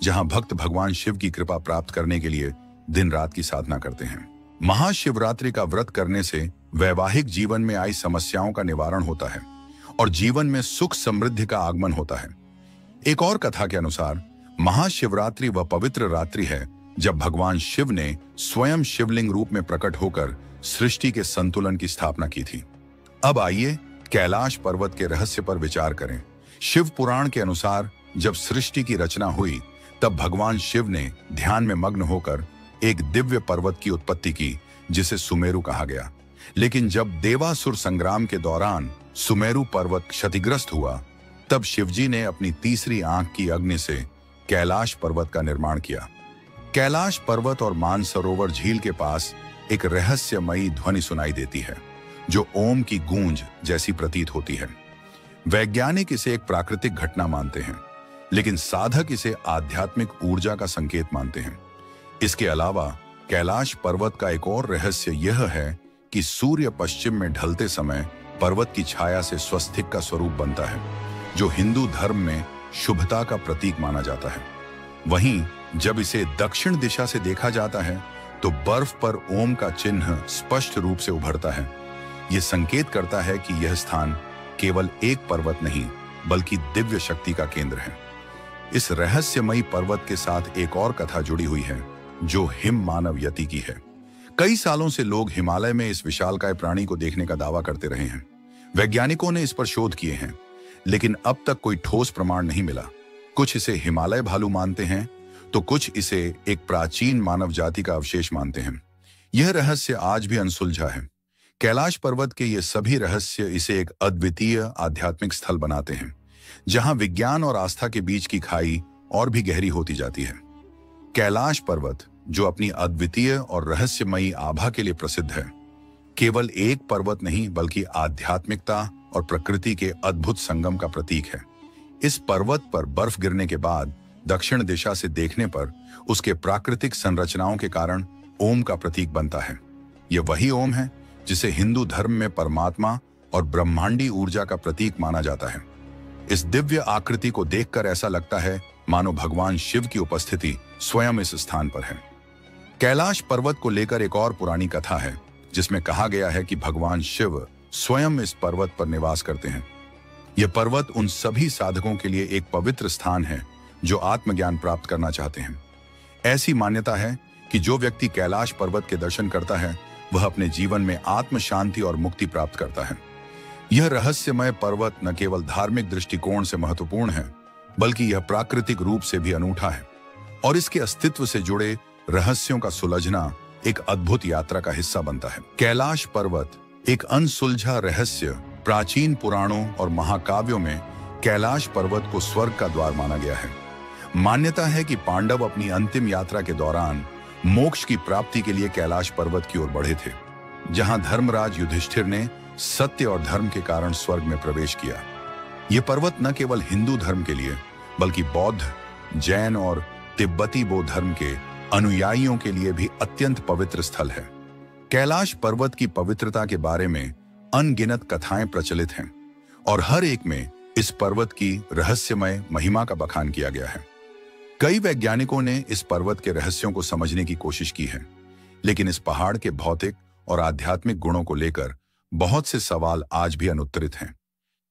जहां भक्त भगवान शिव की कृपा प्राप्त करने के लिए दिन रात की साधना करते हैं। महाशिवरात्रि का व्रत करने से वैवाहिक जीवन में आई समस्याओं का निवारण होता है और जीवन में सुख समृद्धि का आगमन होता है। एक और कथा के अनुसार महाशिवरात्रि वह पवित्र रात्रि है जब भगवान शिव ने स्वयं शिवलिंग रूप में प्रकट होकर सृष्टि के संतुलन की स्थापना की थी। अब आइए कैलाश पर्वत के रहस्य पर विचार करें। शिव पुराण के अनुसार जब सृष्टि की रचना हुई तब भगवान शिव ने ध्यान में मग्न होकर एक दिव्य पर्वत की उत्पत्ति की जिसे सुमेरु कहा गया। लेकिन जब देवासुर संग्राम के दौरान सुमेरु पर्वत क्षतिग्रस्त हुआ तब शिवजी ने अपनी तीसरी आंख की अग्नि से कैलाश पर्वत का निर्माण किया। कैलाश पर्वत और मानसरोवर झील के पास एक रहस्यमयी ध्वनि सुनाई देती है जो ओम की गूंज जैसी प्रतीत होती है। वैज्ञानिक इसे एक प्राकृतिक घटना मानते हैं, लेकिन साधक इसे आध्यात्मिक ऊर्जा का संकेत मानते हैं। इसके अलावा कैलाश पर्वत का एक और रहस्य यह है कि सूर्य पश्चिम में ढलते समय पर्वत की छाया से स्वस्तिक का स्वरूप बनता है, जो हिंदू धर्म में शुभता का प्रतीक माना जाता है। वहीं जब इसे दक्षिण दिशा से देखा जाता है तो बर्फ पर ओम का चिन्ह स्पष्ट रूप से उभरता है। यह संकेत करता है कि यह स्थान केवल एक पर्वत नहीं बल्कि दिव्य शक्ति का केंद्र है। इस रहस्यमयी पर्वत के साथ एक और कथा जुड़ी हुई है जो हिम मानव यति की है। कई सालों से लोग हिमालय में इस विशालकाय प्राणी को देखने का दावा करते रहे हैं। वैज्ञानिकों ने इस पर शोध किए हैं, लेकिन अब तक कोई ठोस प्रमाण नहीं मिला। कुछ इसे हिमालय भालू मानते हैं तो कुछ इसे एक प्राचीन मानव जाति का अवशेष मानते हैं। यह रहस्य आज भी अनसुलझा है। कैलाश पर्वत के ये सभी रहस्य इसे एक अद्वितीय आध्यात्मिक स्थल बनाते हैं, जहां विज्ञान और आस्था के बीच की खाई और भी गहरी होती जाती है। कैलाश पर्वत, जो अपनी अद्वितीय और रहस्यमयी आभा के लिए प्रसिद्ध है, केवल एक पर्वत नहीं बल्कि आध्यात्मिकता और प्रकृति के अद्भुत संगम का प्रतीक है। इस पर्वत पर बर्फ गिरने के बाद दक्षिण दिशा से देखने पर उसके प्राकृतिक संरचनाओं के कारण ओम का प्रतीक बनता है। यह वही ओम है जिसे हिंदू धर्म में परमात्मा और ब्रह्मांडी ऊर्जा का प्रतीक माना जाता है। इस दिव्य आकृति को देखकर ऐसा लगता है मानो भगवान शिव की उपस्थिति स्वयं इस स्थान पर है। कैलाश पर्वत को लेकर एक और पुरानी कथा है जिसमें कहा गया है कि भगवान शिव स्वयं इस पर्वत पर निवास करते हैं। यह पर्वत उन सभी साधकों के लिए एक पवित्र स्थान है जो आत्मज्ञान प्राप्त करना चाहते हैं। ऐसी मान्यता है कि जो व्यक्ति कैलाश पर्वत के दर्शन करता है वह अपने जीवन में आत्म शांति और मुक्ति प्राप्त करता है। यह रहस्यमय पर्वत न केवल धार्मिक दृष्टिकोण से महत्वपूर्ण है बल्कि यह प्राकृतिक रूप से भी अनूठा है और इसके अस्तित्व से जुड़े रहस्यों का सुलझना एक अद्भुत यात्रा का हिस्सा बनता है। कैलाश पर्वत एक अनसुलझा रहस्य। प्राचीन पुराणों और महाकाव्यों में कैलाश पर्वत को स्वर्ग का द्वार माना गया है। मान्यता है कि पांडव अपनी अंतिम यात्रा के दौरान मोक्ष की प्राप्ति के लिए कैलाश पर्वत की ओर बढ़े थे, जहां धर्मराज युधिष्ठिर ने सत्य और धर्म के कारण स्वर्ग में प्रवेश किया। यह पर्वत न केवल हिंदू धर्म के लिए बल्कि बौद्ध, जैन और तिब्बती बौद्ध धर्म के अनुयायियों के लिए भी अत्यंत पवित्र स्थल है। कैलाश पर्वत की पवित्रता के बारे में अनगिनत कथाएं प्रचलित हैं और हर एक में इस पर्वत की रहस्यमय महिमा का बखान किया गया है। कई वैज्ञानिकों ने इस पर्वत के रहस्यों को समझने की कोशिश की है, लेकिन इस पहाड़ के भौतिक और आध्यात्मिक गुणों को लेकर बहुत से सवाल आज भी अनुत्तरित हैं।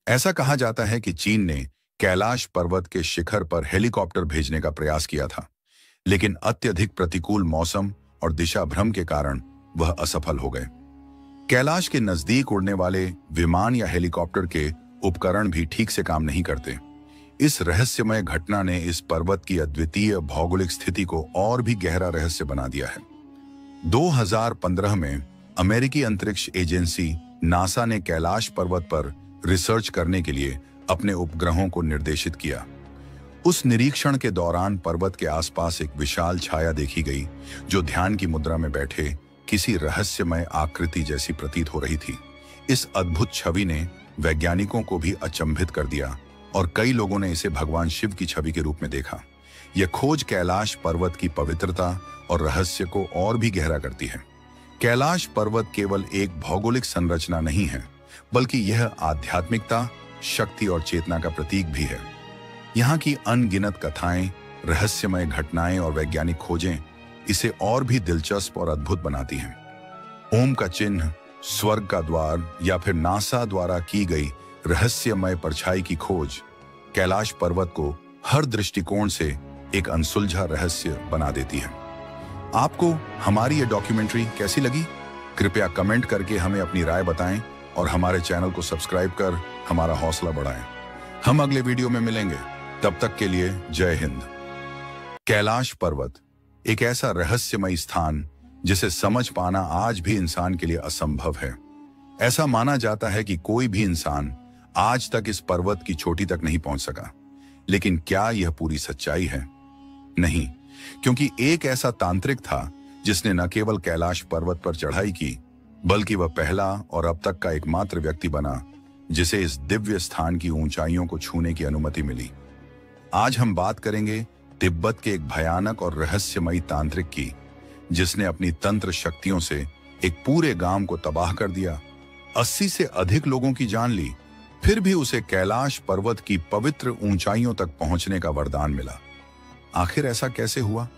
ऐसा कहा जाता है कि चीन ने कैलाश पर्वत के शिखर पर हेलीकॉप्टर भेजने का प्रयास किया था, लेकिन अत्यधिक प्रतिकूल मौसम और दिशा भ्रम के कारण वह असफल हो गए। कैलाश के नजदीक उड़ने वाले विमान या हेलीकॉप्टर के उपकरण भी ठीक से काम नहीं करते। इस रहस्यमय घटना ने इस पर्वत की अद्वितीय भौगोलिक स्थिति को और भी गहरा रहस्य बना दिया है। 2015 में अमेरिकी अंतरिक्ष एजेंसी नासा ने कैलाश पर्वत पर रिसर्च करने के लिए अपने उपग्रहों को निर्देशित किया। उस निरीक्षण के दौरान पर्वत के आसपास एक विशाल छाया देखी गई जो ध्यान की मुद्रा में बैठे किसी रहस्यमय आकृति जैसी प्रतीत हो रही थी। इस अद्भुत छवि ने वैज्ञानिकों को भी अचंभित कर दिया और कई लोगों ने इसे भगवान शिव की छवि के रूप में देखा। यह खोज कैलाश पर्वत की पवित्रता और रहस्य को और भी गहरा करती है। कैलाश पर्वत केवल एक भौगोलिक संरचना नहीं है, बल्कि यह आध्यात्मिकता, शक्ति और चेतना का प्रतीक भी है। यहाँ की अनगिनत कथाएं, रहस्यमय घटनाएं और वैज्ञानिक खोजें इसे और भी दिलचस्प और अद्भुत बनाती हैं। ओम का चिन्ह, स्वर्ग का द्वार या फिर नासा द्वारा की गई रहस्यमय परछाई की खोज कैलाश पर्वत को हर दृष्टिकोण से एक अनसुलझा रहस्य बना देती है। आपको हमारी ये डॉक्यूमेंट्री कैसी लगी? कृपया कमेंट करके हमें अपनी राय बताएं और हमारे चैनल को सब्सक्राइब कर हमारा हौसला बढ़ाएं। हम अगले वीडियो में मिलेंगे, तब तक के लिए जय हिंद। कैलाश पर्वत एक ऐसा रहस्यमय स्थान जिसे समझ पाना आज भी इंसान के लिए असंभव है। ऐसा माना जाता है कि कोई भी इंसान आज तक इस पर्वत की चोटी तक नहीं पहुंच सका। लेकिन क्या यह पूरी सच्चाई है? नहीं, क्योंकि एक ऐसा तांत्रिक था जिसने न केवल कैलाश पर्वत पर चढ़ाई की, बल्कि वह पहला और अब तक का एकमात्र व्यक्ति बना जिसे इस दिव्य स्थान की ऊंचाइयों को छूने की अनुमति मिली। आज हम बात करेंगे तिब्बत के एक भयानक और रहस्यमयी तांत्रिक की, जिसने अपनी तंत्र शक्तियों से एक पूरे गांव को तबाह कर दिया, 80 से अधिक लोगों की जान ली, फिर भी उसे कैलाश पर्वत की पवित्र ऊंचाइयों तक पहुंचने का वरदान मिला। आखिर ऐसा कैसे हुआ?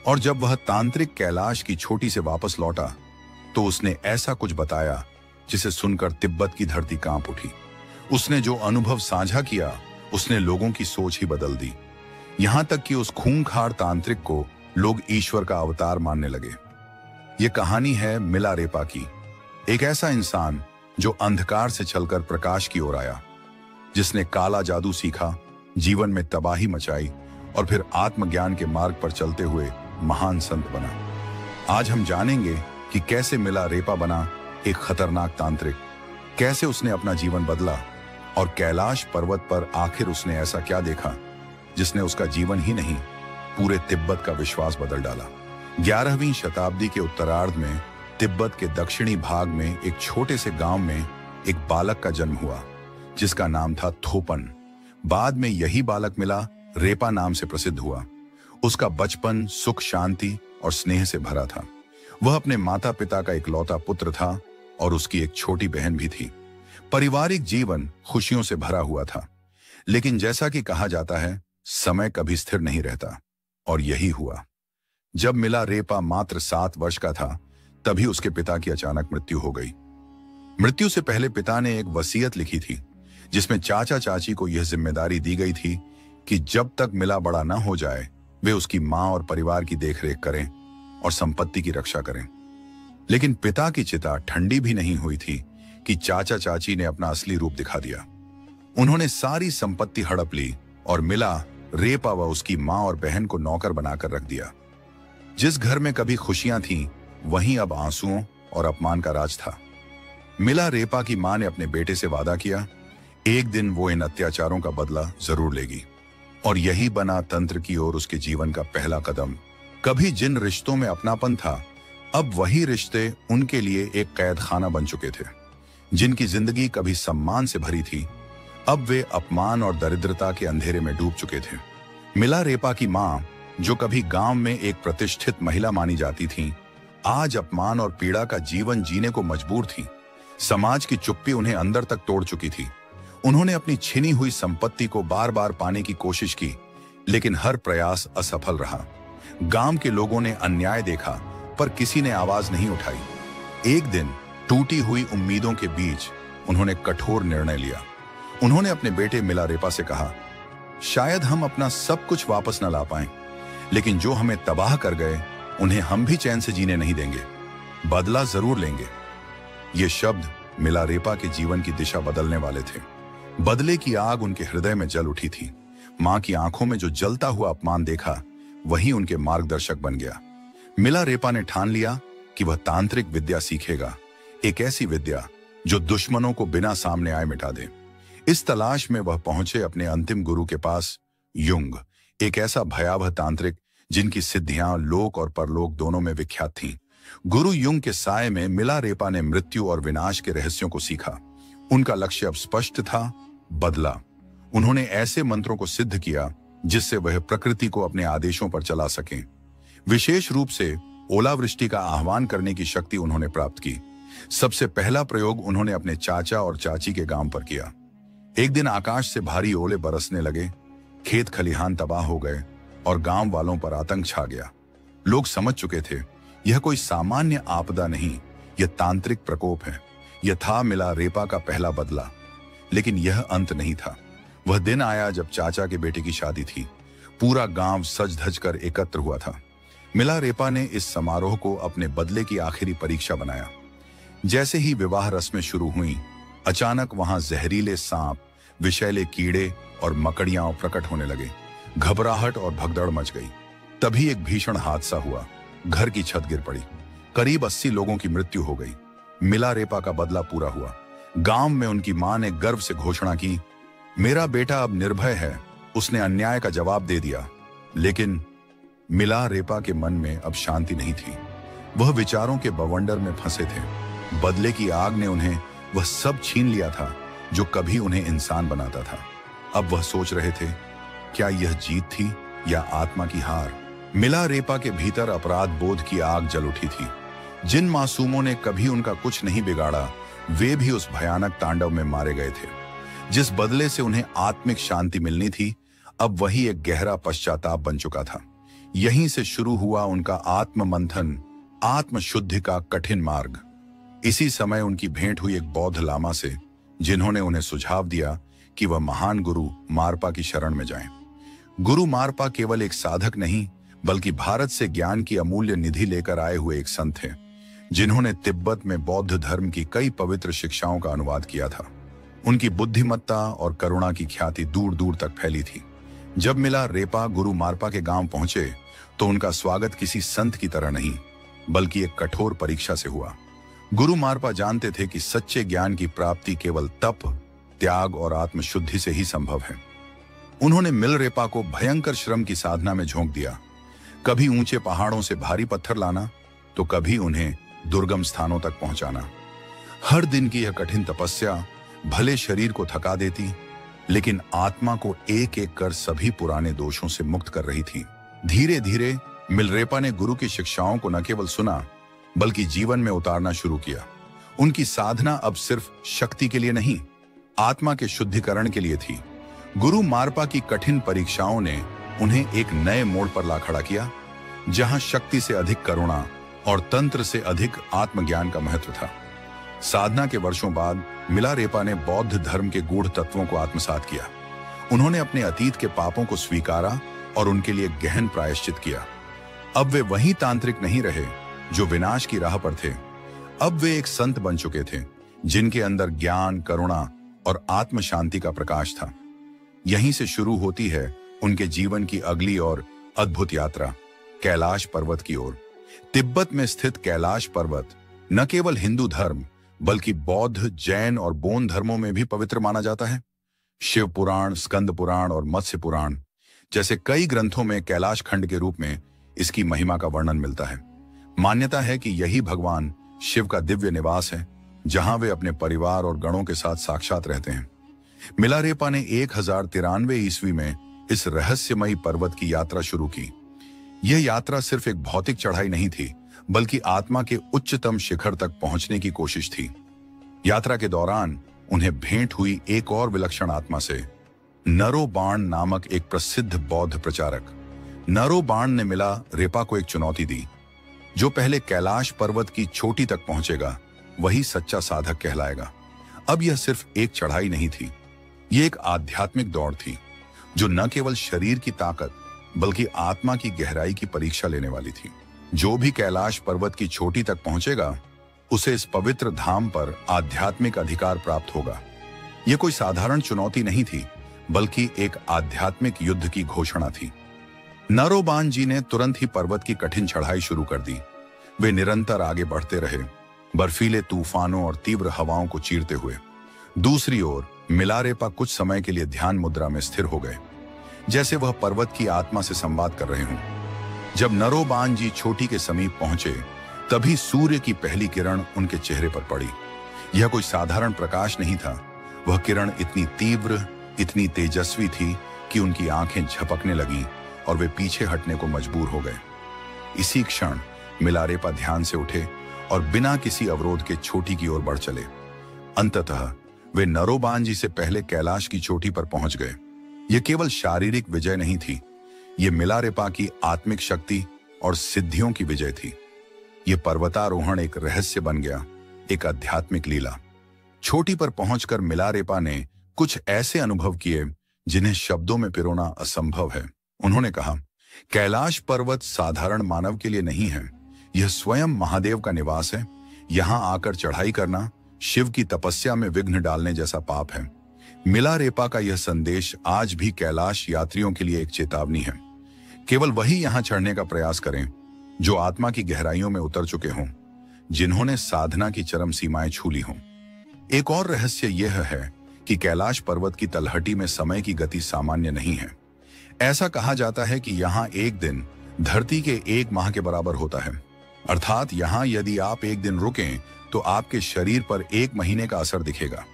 और जब वह तांत्रिक कैलाश की चोटी से वापस लौटा तो उसने ऐसा कुछ बताया जिसे सुनकर तिब्बत की धरती कांप उठी। उसने जो अनुभव साझा किया उसने लोगों की सोच ही बदल दी। यहां तक कि उस खूंखार तांत्रिक को लोग ईश्वर का अवतार मानने लगे। यह कहानी है मिलारेपा की, एक ऐसा इंसान जो अंधकार से चलकर प्रकाश की ओर आया, जिसने काला जादू सीखा, जीवन में तबाही मचाई और फिर आत्मज्ञान के मार्ग पर चलते हुए महान संत बना। आज हम जानेंगे कि कैसे मिलारेपा बना एक खतरनाक तांत्रिक, कैसे उसने अपना जीवन बदला और कैलाश पर्वत पर आखिर उसने ऐसा क्या देखा जिसने उसका जीवन ही नहीं पूरे तिब्बत का विश्वास बदल डाला। 11वीं शताब्दी के उत्तरार्ध में तिब्बत के दक्षिणी भाग में एक छोटे से गांव में एक बालक का जन्म हुआ जिसका नाम था थोपन। बाद में यही बालक मिला रेपा नाम से प्रसिद्ध हुआ। उसका बचपन सुख शांति और स्नेह से भरा था। वह अपने माता पिता का इकलौता पुत्र था और उसकी एक छोटी बहन भी थी। पारिवारिक जीवन खुशियों से भरा हुआ था, लेकिन जैसा कि कहा जाता है, समय कभी स्थिर नहीं रहता, और यही हुआ। जब मिलारेपा मात्र 7 वर्ष का था, तभी उसके पिता की अचानक मृत्यु हो गई। मृत्यु से पहले पिता ने एक वसीयत लिखी थी, जिसमें चाचा चाची को यह जिम्मेदारी दी गई थी कि जब तक मिला बड़ा न हो जाए, वे उसकी मां और परिवार की देखरेख करें और संपत्ति की रक्षा करें। लेकिन पिता की चिता ठंडी भी नहीं हुई थी कि चाचा चाची ने अपना असली रूप दिखा दिया। उन्होंने सारी संपत्ति हड़प ली और मिलारेपा व उसकी मां और बहन को नौकर बनाकर रख दिया। जिस घर में कभी खुशियां थीं, वहीं अब आंसुओं और अपमान का राज था। मिलारेपा की मां ने अपने बेटे से वादा किया, एक दिन वो इन अत्याचारों का बदला जरूर लेगी। और यही बना तंत्र की ओर उसके जीवन का पहला कदम। कभी जिन रिश्तों में अपनापन था, अब वही रिश्ते उनके लिए एक कैद खाना बन चुके थे। जिनकी जिंदगी कभी सम्मान से भरी थी, अब वे अपमान और दरिद्रता के अंधेरे में डूब चुके थे। मिलारेपा की मां, जो कभी गांव में एक प्रतिष्ठित महिला मानी जाती थी, आज अपमान और पीड़ा का जीवन जीने को मजबूर थी। समाज की चुप्पी उन्हें अंदर तक तोड़ चुकी थी। उन्होंने अपनी छिनी हुई संपत्ति को बार बार पाने की कोशिश की, लेकिन हर प्रयास असफल रहा। गांव के लोगों ने अन्याय देखा, पर किसी ने आवाज नहीं उठाई। एक दिन टूटी हुई उम्मीदों के बीच उन्होंने कठोर निर्णय लिया। उन्होंने अपने बेटे मिलारेपा से कहा, शायद हम अपना सब कुछ वापस न ला पाएं, लेकिन जो हमें तबाह कर गए उन्हें हम भी चैन से जीने नहीं देंगे। बदला जरूर लेंगे। ये शब्द मिलारेपा के जीवन की दिशा बदलने वाले थे। बदले की आग उनके हृदय में जल उठी थी। मां की आंखों में जो जलता हुआ अपमान देखा, वही उनके मार्गदर्शक बन गया। मिलारेपा ने ठान लिया कि वह तांत्रिक विद्या सीखेगा, एक ऐसी विद्या जो दुश्मनों को बिना सामने आए मिटा दे। इस तलाश में वह पहुंचे अपने अंतिम गुरु के पास, युंग, एक ऐसा भयावह तांत्रिक जिनकी सिद्धियां लोक और परलोक दोनों में विख्यात थीं। गुरु युंग के साए में मिलारेपा ने मृत्यु और विनाश के रहस्यों को सीखा। उनका लक्ष्य अब स्पष्ट था, बदला। उन्होंने ऐसे मंत्रों को सिद्ध किया जिससे वह प्रकृति को अपने आदेशों पर चला सकें। विशेष रूप से ओलावृष्टि का आह्वान करने की शक्ति उन्होंने प्राप्त की। सबसे पहला प्रयोग उन्होंने अपने चाचा और चाची के गांव पर किया। एक दिन आकाश से भारी ओले बरसने लगे, खेत खलिहान तबाह हो गए और गांव वालों पर आतंक छा गया। लोग समझ चुके थे, यह कोई सामान्य आपदा नहीं, यह तांत्रिक प्रकोप है। यह था मिलारेपा का पहला बदला। लेकिन यह अंत नहीं था। वह दिन आया जब चाचा के बेटे की शादी थी। पूरा गांव सज धज कर एकत्र हुआ था। मिलारेपा ने इस समारोह को अपने बदले की आखिरी परीक्षा बनाया। जैसे ही विवाह रस्में शुरू हुईं, अचानक वहां जहरीले सांप, विषैले कीड़े और मकड़ियां प्रकट होने लगे। घबराहट और भगदड़ मच गई। तभी एक भीषण हादसा हुआ। घर की छत गिर पड़ी। करीब 80 लोगों की मृत्यु हो गई। मिलारेपा का बदला पूरा हुआ। गांव में उनकी मां ने गर्व से घोषणा की, मेरा बेटा अब निर्भय है। उसने अन्याय का जवाब दे दिया। लेकिन मिलारेपा के मन में अब शांति नहीं थी। वह विचारों के बवंडर में फंसे थे। बदले की आग ने उन्हें वह सब छीन लिया था जो कभी उन्हें इंसान बनाता था। अब वह सोच रहे थे, क्या यह जीत थी या आत्मा की हार? मिलारेपा के भीतर अपराध बोध की आग जल उठी थी। जिन मासूमों ने कभी उनका कुछ नहीं बिगाड़ा, वे भी उस भयानक तांडव में मारे गए थे। जिस बदले से उन्हें आत्मिक शांति मिलनी थी, अब वही एक गहरा पश्चाताप बन चुका था। यहीं से शुरू हुआ उनका आत्म मंथन, आत्मशुद्धि का कठिन मार्ग। इसी समय उनकी भेंट हुई एक बौद्ध लामा से, जिन्होंने उन्हें सुझाव दिया कि वह महान गुरु मारपा की शरण में जाएं। गुरु मारपा केवल एक साधक नहीं, बल्कि भारत से ज्ञान की अमूल्य निधि लेकर आए हुए एक संत थे, जिन्होंने तिब्बत में बौद्ध धर्म की कई पवित्र शिक्षाओं का अनुवाद किया था। उनकी बुद्धिमत्ता और करुणा की ख्याति दूर दूर तक फैली थी। जब मिलारेपा गुरु मारपा के गांव पहुंचे, तो उनका स्वागत किसी संत की तरह नहीं, बल्कि एक कठोर परीक्षा से हुआ। गुरु मारपा जानते थे कि सच्चे ज्ञान की प्राप्ति केवल तप, त्याग और आत्मशुद्धि से ही संभव है। उन्होंने मिलारेपा को भयंकर श्रम की साधना में झोंक दिया। कभी ऊंचे पहाड़ों से भारी पत्थर लाना, तो कभी उन्हें दुर्गम स्थानों तक पहुंचाना। हर दिन की यह कठिन तपस्या भले शरीर को थका देती, लेकिन आत्मा को एक एक कर सभी पुराने दोषों से मुक्त कर रही थी। धीरे धीरे मिलारेपा ने गुरु की शिक्षाओं को न केवल सुना, बल्कि जीवन में उतारना शुरू किया। उनकी साधना अब सिर्फ शक्ति के लिए नहीं, आत्मा के शुद्धिकरण के लिए थी। गुरु मारपा की कठिन परीक्षाओं ने उन्हें एक नए मोड़ पर ला खड़ा किया, जहां शक्ति से अधिक करुणा और तंत्र से अधिक आत्मज्ञान का महत्व था। साधना के वर्षों बाद मिलारेपा ने बौद्ध धर्म के गूढ़ तत्वों को आत्मसात किया। उन्होंने अपने अतीत के पापों को स्वीकारा और उनके लिए गहन प्रायश्चित किया। अब वे वही तांत्रिक नहीं रहे जो विनाश की राह पर थे। अब वे एक संत बन चुके थे, जिनके अंदर ज्ञान, करुणा और आत्म शांति का प्रकाश था। यहीं से शुरू होती है उनके जीवन की अगली और अद्भुत यात्रा, कैलाश पर्वत की ओर। तिब्बत में स्थित कैलाश पर्वत न केवल हिंदू धर्म, बल्कि बौद्ध, जैन और बोन धर्मों में भी पवित्र माना जाता है। शिव पुराण, स्कंद पुराण और मत्स्य पुराण जैसे कई ग्रंथों में कैलाश खंड के रूप में इसकी महिमा का वर्णन मिलता है। मान्यता है कि यही भगवान शिव का दिव्य निवास है, जहां वे अपने परिवार और गणों के साथ साक्षात रहते हैं। मिलारेपा ने 1093 ईस्वी में इस रहस्यमयी पर्वत की यात्रा शुरू की। यह यात्रा सिर्फ एक भौतिक चढ़ाई नहीं थी, बल्कि आत्मा के उच्चतम शिखर तक पहुंचने की कोशिश थी। यात्रा के दौरान उन्हें भेंट हुई एक और विलक्षण आत्मा से, नरोबाण नामक एक प्रसिद्ध बौद्ध प्रचारक। नरोबाण ने मिलारेपा को एक चुनौती दी, जो पहले कैलाश पर्वत की चोटी तक पहुंचेगा वही सच्चा साधक कहलाएगा। अब यह सिर्फ एक चढ़ाई नहीं थी, यह एक आध्यात्मिक दौड़ थी, जो न केवल शरीर की ताकत बल्कि आत्मा की गहराई की परीक्षा लेने वाली थी। जो भी कैलाश पर्वत की चोटी तक पहुंचेगा, उसे इस पवित्र धाम पर आध्यात्मिक अधिकार प्राप्त होगा। यह कोई साधारण चुनौती नहीं थी, बल्कि एक आध्यात्मिक युद्ध की घोषणा थी। नरोबान जी ने तुरंत ही पर्वत की कठिन चढ़ाई शुरू कर दी। वे निरंतर आगे बढ़ते रहे, बर्फीले तूफानों और तीव्र हवाओं को चीरते हुए। दूसरी ओर मिलारेपा कुछ समय के लिए ध्यान मुद्रा में स्थिर हो गए, जैसे वह पर्वत की आत्मा से संवाद कर रहे हों। जब नरोबान जी चोटी के समीप पहुंचे, तभी सूर्य की पहली किरण उनके चेहरे पर पड़ी। यह कोई साधारण प्रकाश नहीं था। वह किरण इतनी तीव्र, इतनी तेजस्वी थी कि उनकी आंखें झपकने लगीं और वे पीछे हटने को मजबूर हो गए। इसी क्षण मिलारेपा ध्यान से उठे और बिना किसी अवरोध के चोटी की ओर बढ़ चले। अंततः वे नरोबान जी से पहले कैलाश की चोटी पर पहुंच गए। यह केवल शारीरिक विजय नहीं थी, यह मिलारेपा की आत्मिक शक्ति और सिद्धियों की विजय थी। यह पर्वतारोहण एक रहस्य बन गया, एक आध्यात्मिक लीला। चोटी पर पहुंचकर मिलारेपा ने कुछ ऐसे अनुभव किए जिन्हें शब्दों में पिरोना असंभव है। उन्होंने कहा, कैलाश पर्वत साधारण मानव के लिए नहीं है, यह स्वयं महादेव का निवास है। यहां आकर चढ़ाई करना शिव की तपस्या में विघ्न डालने जैसा पाप है। मिलारेपा का यह संदेश आज भी कैलाश यात्रियों के लिए एक चेतावनी है। केवल वही यहां चढ़ने का प्रयास करें जो आत्मा की गहराइयों में उतर चुके हों, जिन्होंने साधना की चरम सीमाएं छू ली हों। एक और रहस्य यह है कि कैलाश पर्वत की तलहटी में समय की गति सामान्य नहीं है। ऐसा कहा जाता है कि यहाँ एक दिन धरती के 1 माह के बराबर होता है। अर्थात यहाँ यदि आप एक दिन रुकें तो आपके शरीर पर 1 महीने का असर दिखेगा।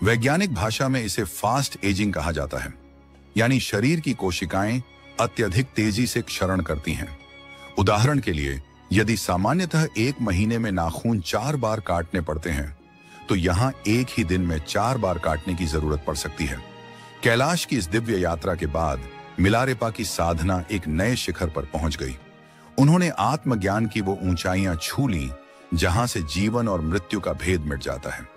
वैज्ञानिक भाषा में इसे फास्ट एजिंग कहा जाता है, यानी शरीर की कोशिकाएं अत्यधिक तेजी से क्षरण करती हैं। उदाहरण के लिए, यदि सामान्यतः 1 महीने में नाखून 4 बार काटने पड़ते हैं, तो यहाँ एक ही दिन में 4 बार काटने की जरूरत पड़ सकती है। कैलाश की इस दिव्य यात्रा के बाद मिलारेपा की साधना एक नए शिखर पर पहुंच गई। उन्होंने आत्मज्ञान की वो ऊंचाइयां छू ली जहां से जीवन और मृत्यु का भेद मिट जाता है।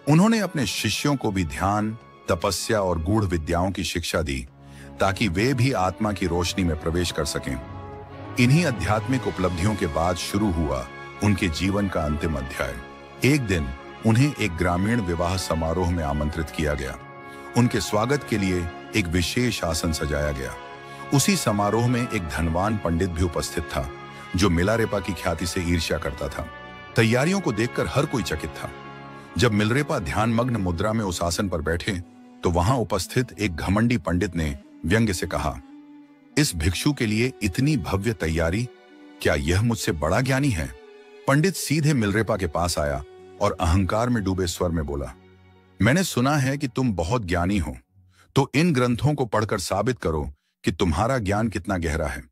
उन्होंने अपने शिष्यों को भी ध्यान, तपस्या और गूढ़ विद्याओं की शिक्षा दी ताकि वे भी आत्मा की रोशनी में प्रवेश कर सकें। इन्हीं आध्यात्मिक उपलब्धियों के बाद शुरू हुआ उनके जीवन का अंतिम अध्याय। एक दिन उन्हें एक ग्रामीण विवाह समारोह में आमंत्रित किया गया। उनके स्वागत के लिए एक विशेष आसन सजाया गया। उसी समारोह में एक धनवान पंडित भी उपस्थित था जो मिलारेपा की ख्याति से ईर्ष्या करता था। तैयारियों को देखकर हर कोई चकित था। जब मिलारेपा ध्यानमग्न मुद्रा में उस आसन पर बैठे तो वहां उपस्थित एक घमंडी पंडित ने व्यंग्य से कहा, इस भिक्षु के लिए इतनी भव्य तैयारी, क्या यह मुझसे बड़ा ज्ञानी है? पंडित सीधे मिलारेपा के पास आया और अहंकार में डूबे स्वर में बोला, मैंने सुना है कि तुम बहुत ज्ञानी हो, तो इन ग्रंथों को पढ़कर साबित करो कि तुम्हारा ज्ञान कितना गहरा है।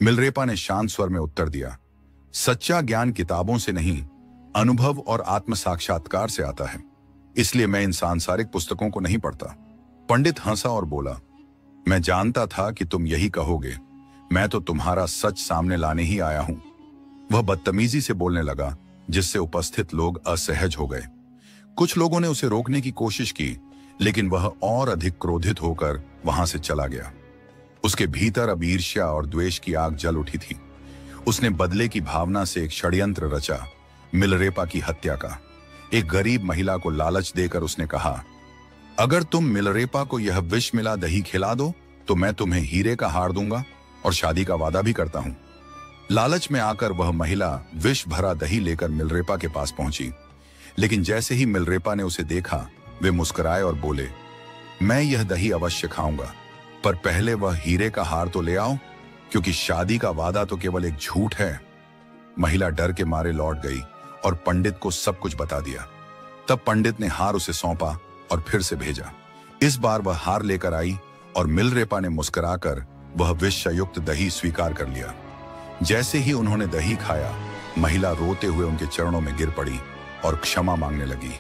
मिलारेपा ने शांत स्वर में उत्तर दिया, सच्चा ज्ञान किताबों से नहीं, अनुभव और आत्म साक्षात्कार से आता है, इसलिए मैं इन सांसारिक पुस्तकों को नहीं पढ़ता। पंडित हंसा और बोला, मैं जानता था कि तुम यही कहोगे, मैं तो तुम्हारा सच सामने लाने ही आया हूं। वह बदतमीजी से बोलने लगा, जिससे उपस्थित लोग असहज हो गए। कुछ लोगों ने उसे रोकने की कोशिश की, लेकिन वह और अधिक क्रोधित होकर वहां से चला गया। उसके भीतर अब ईर्ष्या और द्वेष की आग जल उठी थी। उसने बदले की भावना से एक षड्यंत्र रचा, मिलारेपा की हत्या का। एक गरीब महिला को लालच देकर उसने कहा, अगर तुम मिलारेपा को यह विष मिला दही खिला दो तो मैं तुम्हें हीरे का हार दूंगा और शादी का वादा भी करता हूं। लालच में आकर वह महिला विष भरा दही लेकर मिलारेपा के पास पहुंची, लेकिन जैसे ही मिलारेपा ने उसे देखा, वे मुस्कुराए और बोले, मैं यह दही अवश्य खाऊंगा, पर पहले वह हीरे का हार तो ले आओ, क्योंकि शादी का वादा तो केवल एक झूठ है। महिला डर के मारे लौट गई और पंडित को सब कुछ बता दिया। तब पंडित ने हार उसे सौंपा और फिर से भेजा। इस बार वह हार लेकर आई और मिलारेपा ने मुस्कुराकर वह विषयुक्त दही स्वीकार कर लिया। जैसे ही उन्होंने दही खाया, महिला रोते हुए उनके चरणों में गिर पड़ी और क्षमा मांगने लगी।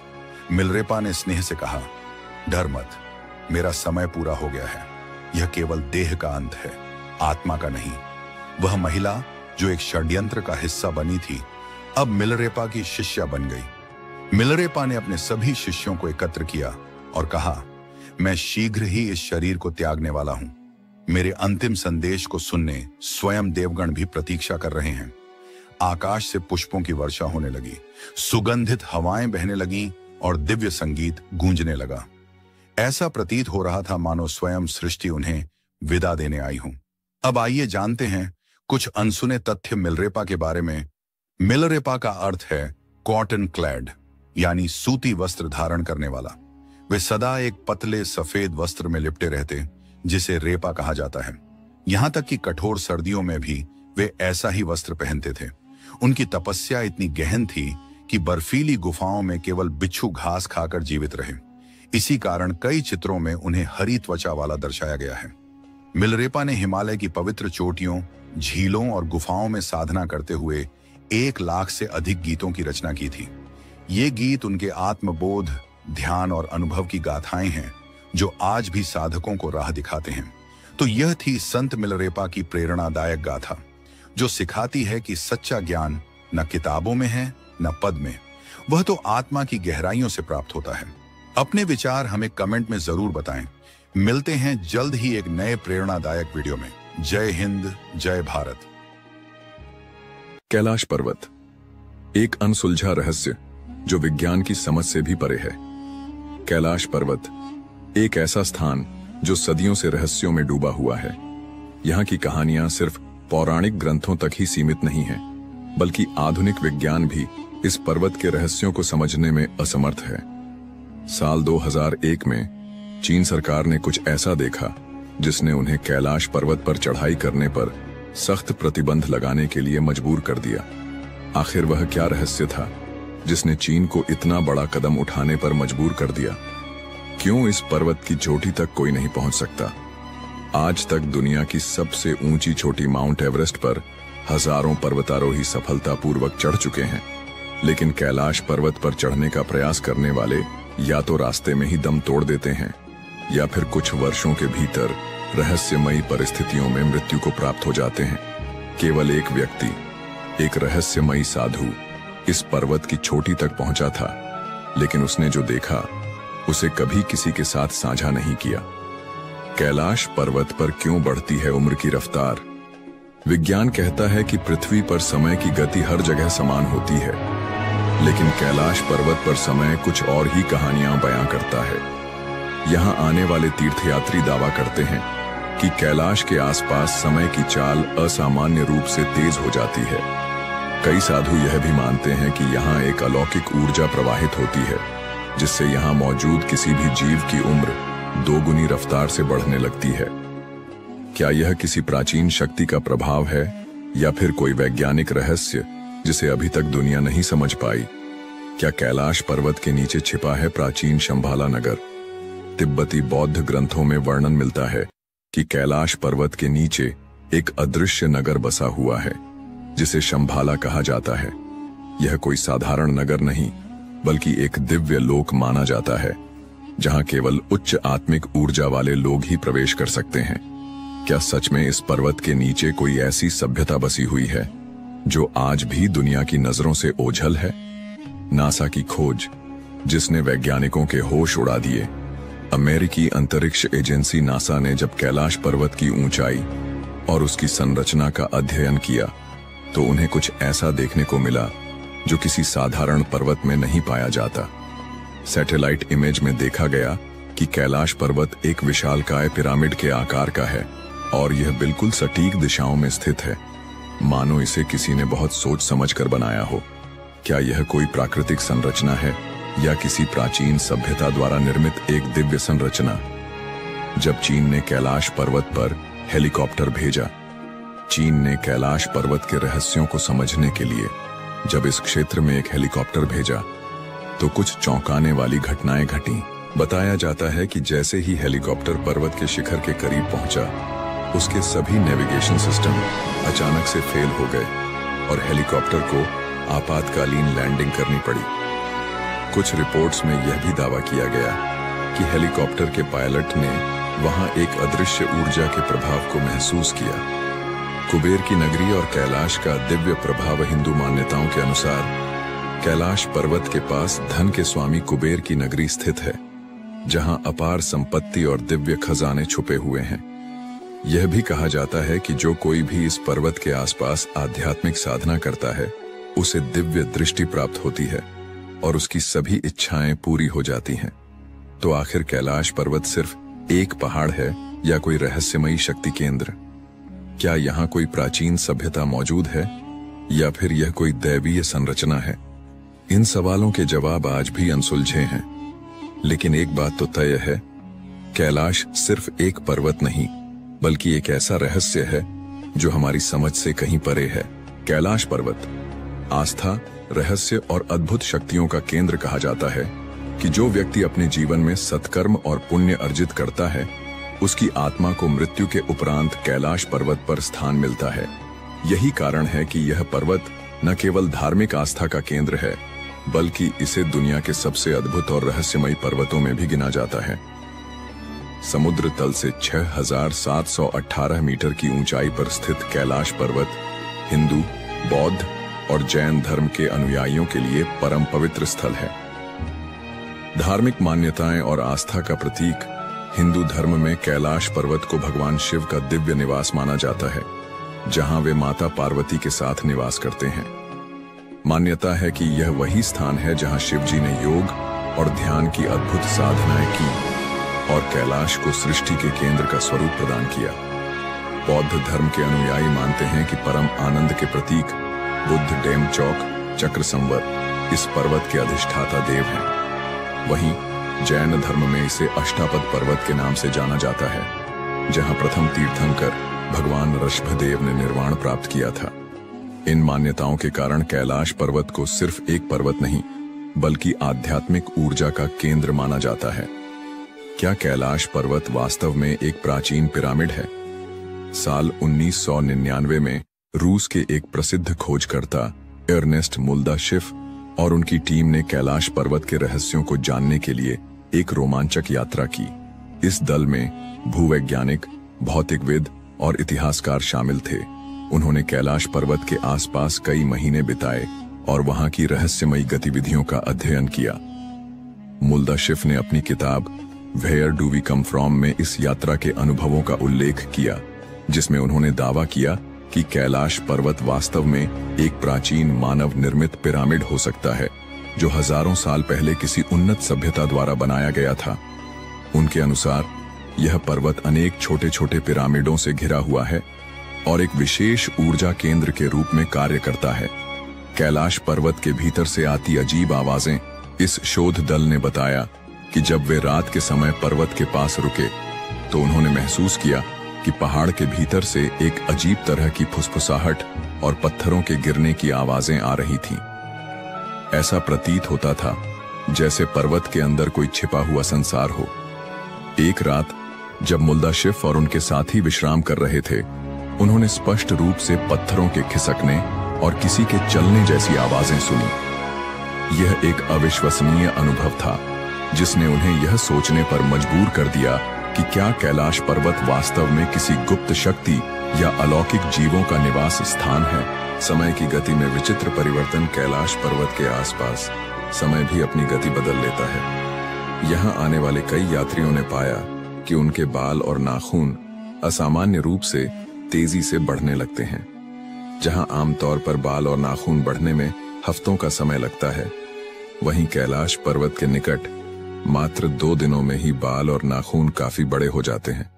मिलारेपा ने स्नेह से कहा, डर मत, मेरा समय पूरा हो गया है। यह केवल देह का अंत है, आत्मा का नहीं। वह महिला जो एक षड्यंत्र का हिस्सा बनी थी, अब मिलारेपा की शिष्या बन गई। मिलारेपा ने अपने सभी शिष्यों को एकत्र किया और कहा, मैं शीघ्र ही इस शरीर को त्यागने वाला हूं। मेरे अंतिम संदेश को सुनने स्वयं देवगण भी प्रतीक्षा कर रहे हैं। आकाश से पुष्पों की वर्षा होने लगी, सुगंधित हवाएं बहने लगीं और दिव्य संगीत गूंजने लगा। ऐसा प्रतीत हो रहा था मानो स्वयं सृष्टि उन्हें विदा देने आई हूं। अब आइए जानते हैं कुछ अनसुने तथ्य मिलारेपा के बारे में। मिलारेपा का अर्थ है कॉटन क्लैड, यानी सूती वस्त्र धारण करने वाला। वे सदा एक पतले सफेद वस्त्र में लिपटे रहते, जिसे रेपा कहा जाता है। यहां तक कि कठोर सर्दियों में भी वे ऐसा ही वस्त्र पहनते थे। उनकी तपस्या इतनी गहन थी कि बर्फीली गुफाओं में केवल बिच्छू घास खाकर जीवित रहे। इसी कारण कई चित्रों में उन्हें हरी त्वचा वाला दर्शाया गया है। मिलारेपा ने हिमालय की पवित्र चोटियों, झीलों और गुफाओं में साधना करते हुए 1 लाख से अधिक गीतों की रचना की थी। ये गीत उनके आत्मबोध, ध्यान और अनुभव की गाथाएं हैं, जो आज भी साधकों को राह दिखाते हैं। तो यह थी संत मिलारेपा की प्रेरणादायक गाथा, जो सिखाती है कि सच्चा ज्ञान न किताबों में है न पद में, वह तो आत्मा की गहराइयों से प्राप्त होता है। अपने विचार हमें कमेंट में जरूर बताएं। मिलते हैं जल्द ही एक नए प्रेरणादायक वीडियो में। जय हिंद, जय भारत। कैलाश पर्वत एक अनसुलझा रहस्य जो विज्ञान की समझ से भी परे है। कैलाश पर्वत एक ऐसा स्थान जो सदियों से रहस्यों में डूबा हुआ है। यहाँ की कहानियां सिर्फ पौराणिक ग्रंथों तक ही सीमित नहीं हैं, बल्कि आधुनिक विज्ञान भी इस पर्वत के रहस्यों को समझने में असमर्थ है। साल 2001 में चीन सरकार ने कुछ ऐसा देखा जिसने उन्हें कैलाश पर्वत पर चढ़ाई करने पर सख्त प्रतिबंध लगाने के लिए मजबूर कर दिया। आखिर वह क्या रहस्य था जिसने चीन को इतना बड़ा कदम उठाने पर मजबूर कर दिया? क्यों इस पर्वत की चोटी तक कोई नहीं पहुंच सकता? आज तक दुनिया की सबसे ऊंची चोटी माउंट एवरेस्ट पर हजारों पर्वतारोही सफलतापूर्वक चढ़ चुके हैं, लेकिन कैलाश पर्वत पर चढ़ने का प्रयास करने वाले या तो रास्ते में ही दम तोड़ देते हैं या फिर कुछ वर्षों के भीतर रहस्यमयी परिस्थितियों में मृत्यु को प्राप्त हो जाते हैं। केवल एक व्यक्ति, एक रहस्यमयी साधु इस पर्वत की चोटी तक पहुंचा था, लेकिन उसने जो देखा उसे कभी किसी के साथ साझा नहीं किया। कैलाश पर्वत पर क्यों बढ़ती है उम्र की रफ्तार? विज्ञान कहता है कि पृथ्वी पर समय की गति हर जगह समान होती है, लेकिन कैलाश पर्वत पर समय कुछ और ही कहानियां बयां करता है। यहां आने वाले तीर्थयात्री दावा करते हैं कि कैलाश के आसपास समय की चाल असामान्य रूप से तेज हो जाती है। कई साधु यह भी मानते हैं कि यहाँ एक अलौकिक ऊर्जा प्रवाहित होती है, जिससे यहाँ मौजूद किसी भी जीव की उम्र दोगुनी रफ्तार से बढ़ने लगती है। क्या यह किसी प्राचीन शक्ति का प्रभाव है या फिर कोई वैज्ञानिक रहस्य जिसे अभी तक दुनिया नहीं समझ पाई? क्या कैलाश पर्वत के नीचे छिपा है प्राचीन शंभाला नगर? तिब्बती बौद्ध ग्रंथों में वर्णन मिलता है कि कैलाश पर्वत के नीचे एक अदृश्य नगर बसा हुआ है जिसे शंभाला कहा जाता है। यह कोई साधारण नगर नहीं, बल्कि एक दिव्य लोक माना जाता है, जहां केवल उच्च आत्मिक ऊर्जा वाले लोग ही प्रवेश कर सकते हैं। क्या सच में इस पर्वत के नीचे कोई ऐसी सभ्यता बसी हुई है जो आज भी दुनिया की नजरों से ओझल है? नासा की खोज जिसने वैज्ञानिकों के होश उड़ा दिए। अमेरिकी अंतरिक्ष एजेंसी नासा ने जब कैलाश पर्वत की ऊंचाई और उसकी संरचना का अध्ययन किया तो उन्हें कुछ ऐसा देखने को मिला जो किसी साधारण पर्वत में नहीं पाया जाता। सैटेलाइट इमेज में देखा गया कि कैलाश पर्वत एक विशालकाय पिरामिड के आकार का है और यह बिल्कुल सटीक दिशाओं में स्थित है, मानो इसे किसी ने बहुत सोच समझ कर बनाया हो। क्या यह कोई प्राकृतिक संरचना है या किसी प्राचीन सभ्यता द्वारा निर्मित एक दिव्य संरचना? जब चीन ने कैलाश पर्वत पर हेलीकॉप्टर भेजा, चीन ने कैलाश पर्वत के रहस्यों को समझने के लिए जब इस क्षेत्र में एक हेलीकॉप्टर भेजा तो कुछ चौंकाने वाली घटनाएं घटीं। बताया जाता है कि जैसे ही हेलीकॉप्टर पर्वत के शिखर के करीब पहुंचा, उसके सभी नेविगेशन सिस्टम अचानक से फेल हो गए और हेलीकॉप्टर को आपातकालीन लैंडिंग करनी पड़ी। कुछ रिपोर्ट्स में यह भी दावा किया गया कि हेलीकॉप्टर के पायलट ने वहां एक अदृश्य ऊर्जा के प्रभाव को महसूस किया। कुबेर की नगरी और कैलाश का दिव्य प्रभाव। हिंदू मान्यताओं के अनुसार कैलाश पर्वत के पास धन के स्वामी कुबेर की नगरी स्थित है, जहां अपार संपत्ति और दिव्य खजाने छुपे हुए हैं। यह भी कहा जाता है कि जो कोई भी इस पर्वत के आसपास आध्यात्मिक साधना करता है, उसे दिव्य दृष्टि प्राप्त होती है और उसकी सभी इच्छाएं पूरी हो जाती हैं। तो आखिर कैलाश पर्वत सिर्फ एक पहाड़ है या कोई रहस्यमयी शक्ति केंद्र? क्या यहाँ कोई प्राचीन सभ्यता मौजूद है या फिर यह कोई दैवीय संरचना है? इन सवालों के जवाब आज भी अनसुलझे हैं, लेकिन एक बात तो तय है, कैलाश सिर्फ एक पर्वत नहीं, बल्कि एक ऐसा रहस्य है जो हमारी समझ से कहीं परे है। कैलाश पर्वत आस्था, रहस्य और अद्भुत शक्तियों का केंद्र कहा जाता है कि जो व्यक्ति अपने जीवन में सत्कर्म और पुण्य अर्जित करता है, उसकी आत्मा को मृत्यु के उपरांत कैलाश पर्वत पर स्थान मिलता है। यही कारण है कि यह पर्वत न केवल धार्मिक आस्था का केंद्र है, बल्कि इसे दुनिया के सबसे अद्भुत और रहस्यमयी पर्वतों में भी गिना जाता है। समुद्र तल से 6,718 मीटर की ऊंचाई पर स्थित कैलाश पर्वत हिंदू, बौद्ध और जैन धर्म के अनुयायियों के लिए परम पवित्र स्थल है। धार्मिक मान्यताएं और आस्था का प्रतीक, हिंदू धर्म में कैलाश पर्वत को भगवान शिव का दिव्य निवास माना जाता है, जहां वे माता पार्वती के साथ निवास करते हैं। मान्यता है कि यह वही स्थान है जहां शिव जी ने योग और ध्यान की अद्भुत साधनाएं की और कैलाश को सृष्टि के केंद्र का स्वरूप प्रदान किया। बौद्ध धर्म के अनुयायी मानते हैं कि परम आनंद के प्रतीक बुद्ध डेम चौक चक्र संवर इस पर्वत के अधिष्ठाता देव हैं। वहीं जैन धर्म में इसे अष्टापद पर्वत के नाम से जाना जाता है, जहां प्रथम तीर्थंकर भगवान ऋषभदेव ने निर्वाण प्राप्त किया था। इन मान्यताओं के कारण कैलाश पर्वत को सिर्फ एक पर्वत नहीं, बल्कि आध्यात्मिक ऊर्जा का केंद्र माना जाता है। क्या कैलाश पर्वत वास्तव में एक प्राचीन पिरामिड है? साल 1999 में रूस के एक प्रसिद्ध खोजकर्ता अर्नेस्ट मुल्दाशिफ और उनकी टीम ने कैलाश पर्वत के रहस्यों को जानने के लिए एक रोमांचक यात्रा की। इस दल में भूवैज्ञानिक, भौतिकविद और इतिहासकार शामिल थे। उन्होंने कैलाश पर्वत के आसपास कई महीने बिताए और वहां की रहस्यमयी गतिविधियों का अध्ययन किया। मुल्दाशिफ ने अपनी किताब where do we come from में इस यात्रा के अनुभवों का उल्लेख किया, जिसमें उन्होंने दावा किया कि कैलाश पर्वत वास्तव में एक प्राचीन मानव निर्मित पिरामिड हो सकता है, जो हजारों साल पहले किसी उन्नत सभ्यता द्वारा बनाया गया था। उनके अनुसार यह पर्वत अनेक छोटे छोटे पिरामिडों से घिरा हुआ है और एक विशेष ऊर्जा केंद्र के रूप में कार्य करता है। कैलाश पर्वत के भीतर से आती अजीब आवाजें। इस शोध दल ने बताया कि जब वे रात के समय पर्वत के पास रुके तो उन्होंने महसूस किया कि पहाड़ के भीतर से एक अजीब तरह की फुसफुसाहट और पत्थरों के गिरने की आवाजें आ रही थीं। ऐसा प्रतीत होता था जैसे पर्वत के अंदर कोई छिपा हुआ संसार हो। एक रात जब मुल्दाशिफ और उनके साथी विश्राम कर रहे थे, उन्होंने स्पष्ट रूप से पत्थरों के खिसकने और किसी के चलने जैसी आवाजें सुनी। यह एक अविश्वसनीय अनुभव था, जिसने उन्हें यह सोचने पर मजबूर कर दिया कि क्या कैलाश पर्वत वास्तव में किसी गुप्त शक्ति या अलौकिक जीवों का निवास स्थान है। समय की गति में विचित्र परिवर्तन। कैलाश पर्वत के आसपास समय भी अपनी गति बदल लेता है। यहाँ आने वाले कई यात्रियों ने पाया कि उनके बाल और नाखून असामान्य रूप से तेजी से बढ़ने लगते हैं। जहां आमतौर पर बाल और नाखून बढ़ने में हफ्तों का समय लगता है, वहीं कैलाश पर्वत के निकट मात्र 2 दिनों में ही बाल और नाखून काफी बड़े हो जाते हैं।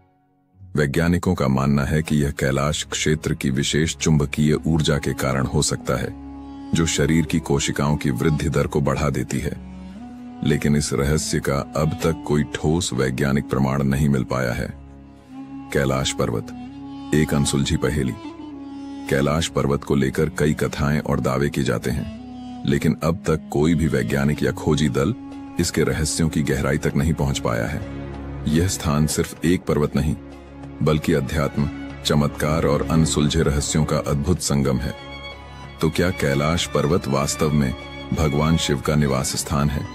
वैज्ञानिकों का मानना है कि यह कैलाश क्षेत्र की विशेष चुंबकीय ऊर्जा के कारण हो सकता है, जो शरीर की कोशिकाओं की वृद्धि दर को बढ़ा देती है। लेकिन इस रहस्य का अब तक कोई ठोस वैज्ञानिक प्रमाण नहीं मिल पाया है। कैलाश पर्वत एक अनसुलझी पहेली। कैलाश पर्वत को लेकर कई कथाएं और दावे किए जाते हैं, लेकिन अब तक कोई भी वैज्ञानिक या खोजी दल इसके रहस्यों की गहराई तक नहीं पहुंच पाया है। यह स्थान सिर्फ एक पर्वत नहीं, बल्कि अध्यात्म, चमत्कार और अनसुलझे रहस्यों का अद्भुत संगम है। तो क्या कैलाश पर्वत वास्तव में भगवान शिव का निवास स्थान है?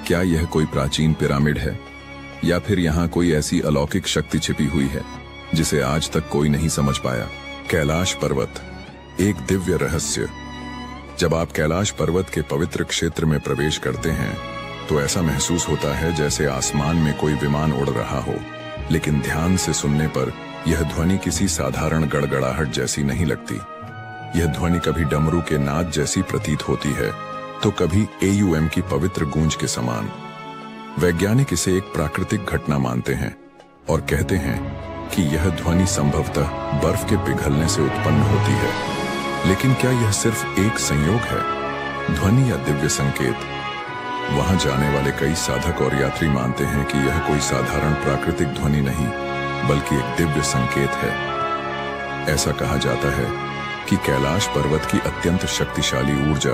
क्या यह कोई प्राचीन पिरामिड है, या फिर यहाँ कोई ऐसी अलौकिक शक्ति छिपी हुई है जिसे आज तक कोई नहीं समझ पाया? कैलाश पर्वत एक दिव्य रहस्य। जब आप कैलाश पर्वत के पवित्र क्षेत्र में प्रवेश करते हैं तो ऐसा महसूस होता है जैसे आसमान में कोई विमान उड़ रहा हो। लेकिन ध्यान से सुनने पर यह ध्वनि किसी साधारण गड़गड़ाहट जैसी नहीं लगती। यह ध्वनि कभी डमरू के नाद जैसी प्रतीत होती है, तो कभी AUM की पवित्र गूंज के समान। वैज्ञानिक इसे एक प्राकृतिक घटना मानते हैं और कहते हैं कि यह ध्वनि संभवतः बर्फ के पिघलने से उत्पन्न होती है। लेकिन क्या यह सिर्फ एक संयोग है, ध्वनि या दिव्य संकेत? वहां जाने वाले कई साधक और यात्री मानते हैं कि यह कोई साधारण प्राकृतिक ध्वनि नहीं, बल्कि एक दिव्य संकेत है। ऐसा कहा जाता है कि कैलाश पर्वत की अत्यंत शक्तिशाली ऊर्जा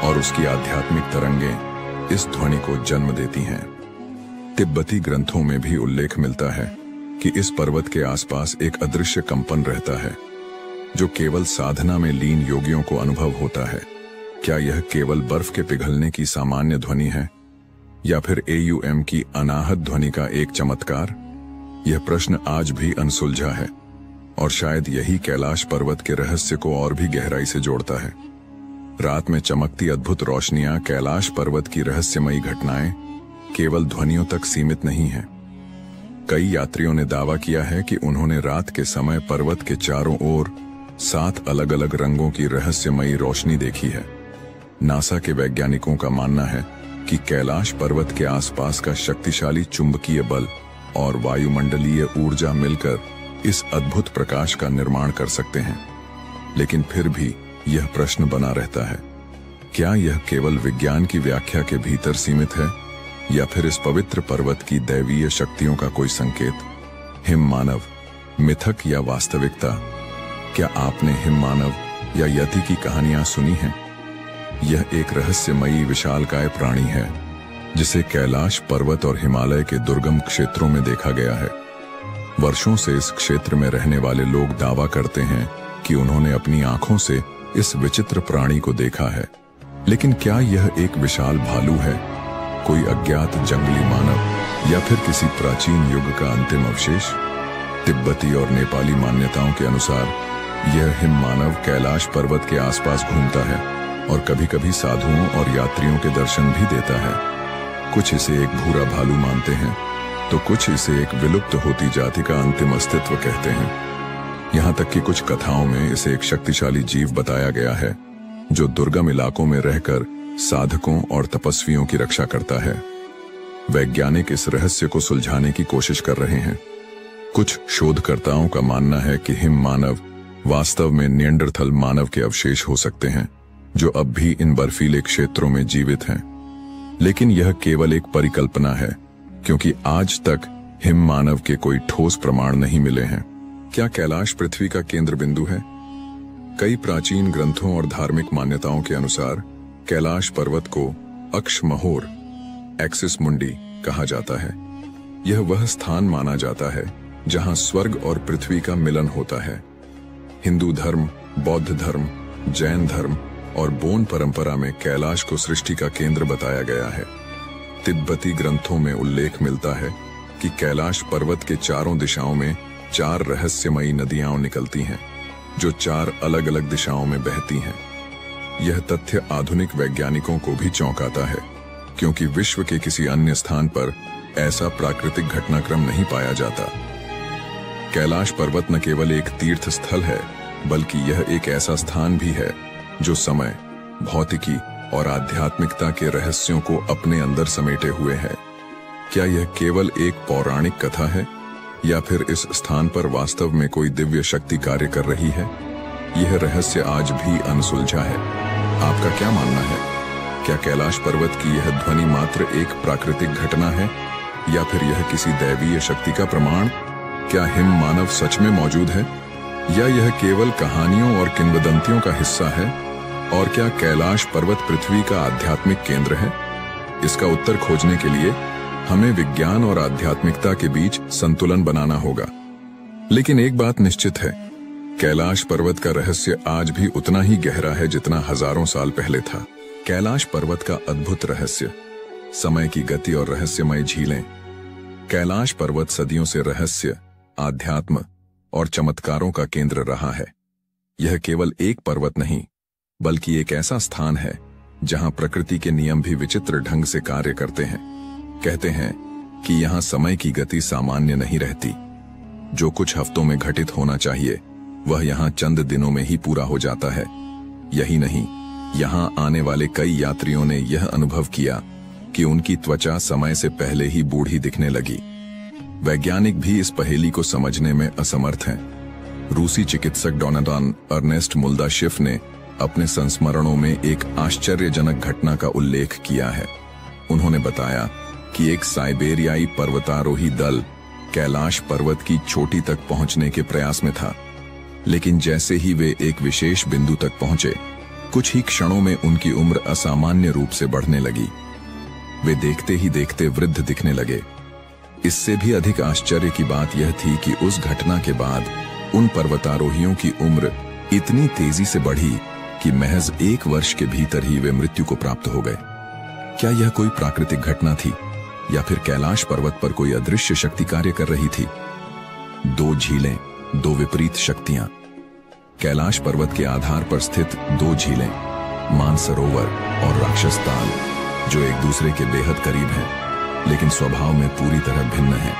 और उसकी आध्यात्मिक तरंगें इस ध्वनि को जन्म देती हैं। तिब्बती ग्रंथों में भी उल्लेख मिलता है कि इस पर्वत के आसपास एक अदृश्य कंपन रहता है, जो केवल साधना में लीन योगियों को अनुभव होता है। क्या यह केवल बर्फ के पिघलने की सामान्य ध्वनि है, या फिर AUM की अनाहत ध्वनि का एक चमत्कार? यह प्रश्न आज भी अनसुलझा है, और शायद यही कैलाश पर्वत के रहस्य को और भी गहराई से जोड़ता है। रात में चमकती अद्भुत रोशनियां, कैलाश पर्वत की रहस्यमयी घटनाएं केवल ध्वनियों तक सीमित नहीं हैं। कई यात्रियों ने दावा किया है कि उन्होंने रात के समय पर्वत के चारों ओर 7 अलग-अलग रंगों की रहस्यमयी रोशनी देखी है। नासा के वैज्ञानिकों का मानना है कि कैलाश पर्वत के आसपास का शक्तिशाली चुंबकीय बल और वायुमंडलीय ऊर्जा मिलकर इस अद्भुत प्रकाश का निर्माण कर सकते हैं। लेकिन फिर भी यह प्रश्न बना रहता है, क्या यह केवल विज्ञान की व्याख्या के भीतर सीमित है या फिर इस पवित्र पर्वत की दैवीय शक्तियों का कोई संकेत? हिम मानव, मिथक या वास्तविकता? क्या आपने हिम मानव या यति की कहानियां सुनी हैं? यह एक रहस्यमयी विशालकाय प्राणी है जिसे कैलाश पर्वत और हिमालय के दुर्गम क्षेत्रों में देखा गया है। वर्षों से इस क्षेत्र में रहने वाले लोग दावा करते हैं कि उन्होंने अपनी आंखों से इस विचित्र प्राणी को देखा है। लेकिन क्या यह एक विशाल भालू है, कोई अज्ञात जंगली मानव या फिर किसी प्राचीन युग का अंतिम अवशेष? तिब्बती और नेपाली मान्यताओं के अनुसार यह हिम मानव कैलाश पर्वत के आसपास घूमता है और कभी-कभी साधुओं और यात्रियों के दर्शन भी देता है। कुछ इसे एक भूरा भालू मानते हैं तो कुछ इसे एक विलुप्त होती जाति का अंतिम अस्तित्व कहते हैं। यहाँ तक कि कुछ कथाओं में इसे एक शक्तिशाली जीव बताया गया है जो दुर्गम इलाकों में रहकर साधकों और तपस्वियों की रक्षा करता है। वैज्ञानिक इस रहस्य को सुलझाने की कोशिश कर रहे हैं। कुछ शोधकर्ताओं का मानना है कि हिम मानव वास्तव में निएंडरथल मानव के अवशेष हो सकते हैं जो अब भी इन बर्फीले क्षेत्रों में जीवित हैं। लेकिन यह केवल एक परिकल्पना है क्योंकि आज तक हिम मानव के कोई ठोस प्रमाण नहीं मिले हैं। क्या कैलाश पृथ्वी का केंद्र बिंदु है? कई प्राचीन ग्रंथों और धार्मिक मान्यताओं के अनुसार कैलाश पर्वत को अक्षमहोर एक्सिस मुंडी कहा जाता है। यह वह स्थान माना जाता है जहां स्वर्ग और पृथ्वी का मिलन होता है। हिंदू धर्म, बौद्ध धर्म, जैन धर्म और बोन परंपरा में कैलाश को सृष्टि का केंद्र बताया गया है। तिब्बती ग्रंथों में उल्लेख मिलता है कि कैलाश पर्वत के चारों दिशाओं में 4 रहस्यमयी नदियां निकलती हैं जो 4 अलग-अलग दिशाओं में बहती हैं। यह तथ्य आधुनिक वैज्ञानिकों को भी चौंकाता है क्योंकि विश्व के किसी अन्य स्थान पर ऐसा प्राकृतिक घटनाक्रम नहीं पाया जाता। कैलाश पर्वत न केवल एक तीर्थ स्थल है बल्कि यह एक ऐसा स्थान भी है जो समय, भौतिकी और आध्यात्मिकता के रहस्यों को अपने अंदर समेटे हुए है। क्या यह केवल एक पौराणिक कथा है या फिर इस स्थान पर वास्तव में कोई दिव्य शक्ति कार्य कर रही है? यह रहस्य आज भी अनसुलझा है। आपका क्या मानना है? क्या कैलाश पर्वत की यह ध्वनि मात्र एक प्राकृतिक घटना है या फिर यह किसी दैवीय शक्ति का प्रमाण? क्या हिम मानव सच में मौजूद है या यह केवल कहानियों और किंवदंतियों का हिस्सा है? और क्या कैलाश पर्वत पृथ्वी का आध्यात्मिक केंद्र है? इसका उत्तर खोजने के लिए हमें विज्ञान और आध्यात्मिकता के बीच संतुलन बनाना होगा। लेकिन एक बात निश्चित है, कैलाश पर्वत का रहस्य आज भी उतना ही गहरा है जितना हजारों साल पहले था। कैलाश पर्वत का अद्भुत रहस्य, समय की गति और रहस्यमय झीलें। कैलाश पर्वत सदियों से रहस्य, आध्यात्म और चमत्कारों का केंद्र रहा है। यह केवल एक पर्वत नहीं बल्कि एक ऐसा स्थान है जहां प्रकृति के नियम भी विचित्र ढंग से कार्य करते हैं। कहते हैं कि यहां समय की गति सामान्य नहीं रहती। जो कुछ हफ्तों में घटित होना चाहिए वह यहां चंद दिनों में ही पूरा हो जाता है। यही नहीं, यहां आने वाले कई यात्रियों ने यह अनुभव किया कि उनकी त्वचा समय से पहले ही बूढ़ी दिखने लगी। वैज्ञानिक भी इस पहेली को समझने में असमर्थ हैं। रूसी चिकित्सक डोनाल्ड अर्नेस्ट मुल्दाशिफ ने अपने संस्मरणों में एक आश्चर्यजनक घटना का उल्लेख किया है। उन्होंने बताया कि एक साइबेरियाई पर्वतारोही दल कैलाश पर्वत की चोटी तक पहुंचने के प्रयास में था, लेकिन जैसे ही वे एक विशेष बिंदु तक पहुंचे, कुछ ही क्षणों में उनकी उम्र असामान्य रूप से बढ़ने लगी। वे देखते ही देखते वृद्ध दिखने लगे। इससे भी अधिक आश्चर्य की बात यह थी कि उस घटना के बाद उन पर्वतारोहियों की उम्र इतनी तेजी से बढ़ी कि महज 1 वर्ष के भीतर ही वे मृत्यु को प्राप्त हो गए। क्या यह कोई प्राकृतिक घटना थी या फिर कैलाश पर्वत पर कोई अदृश्य शक्ति कार्य कर रही थी? 2 झीलें, 2 विपरीत शक्तियां। कैलाश पर्वत के आधार पर स्थित 2 झीलें, मानसरोवर और राक्षस ताल, जो एक दूसरे के बेहद करीब हैं, लेकिन स्वभाव में पूरी तरह भिन्न हैं।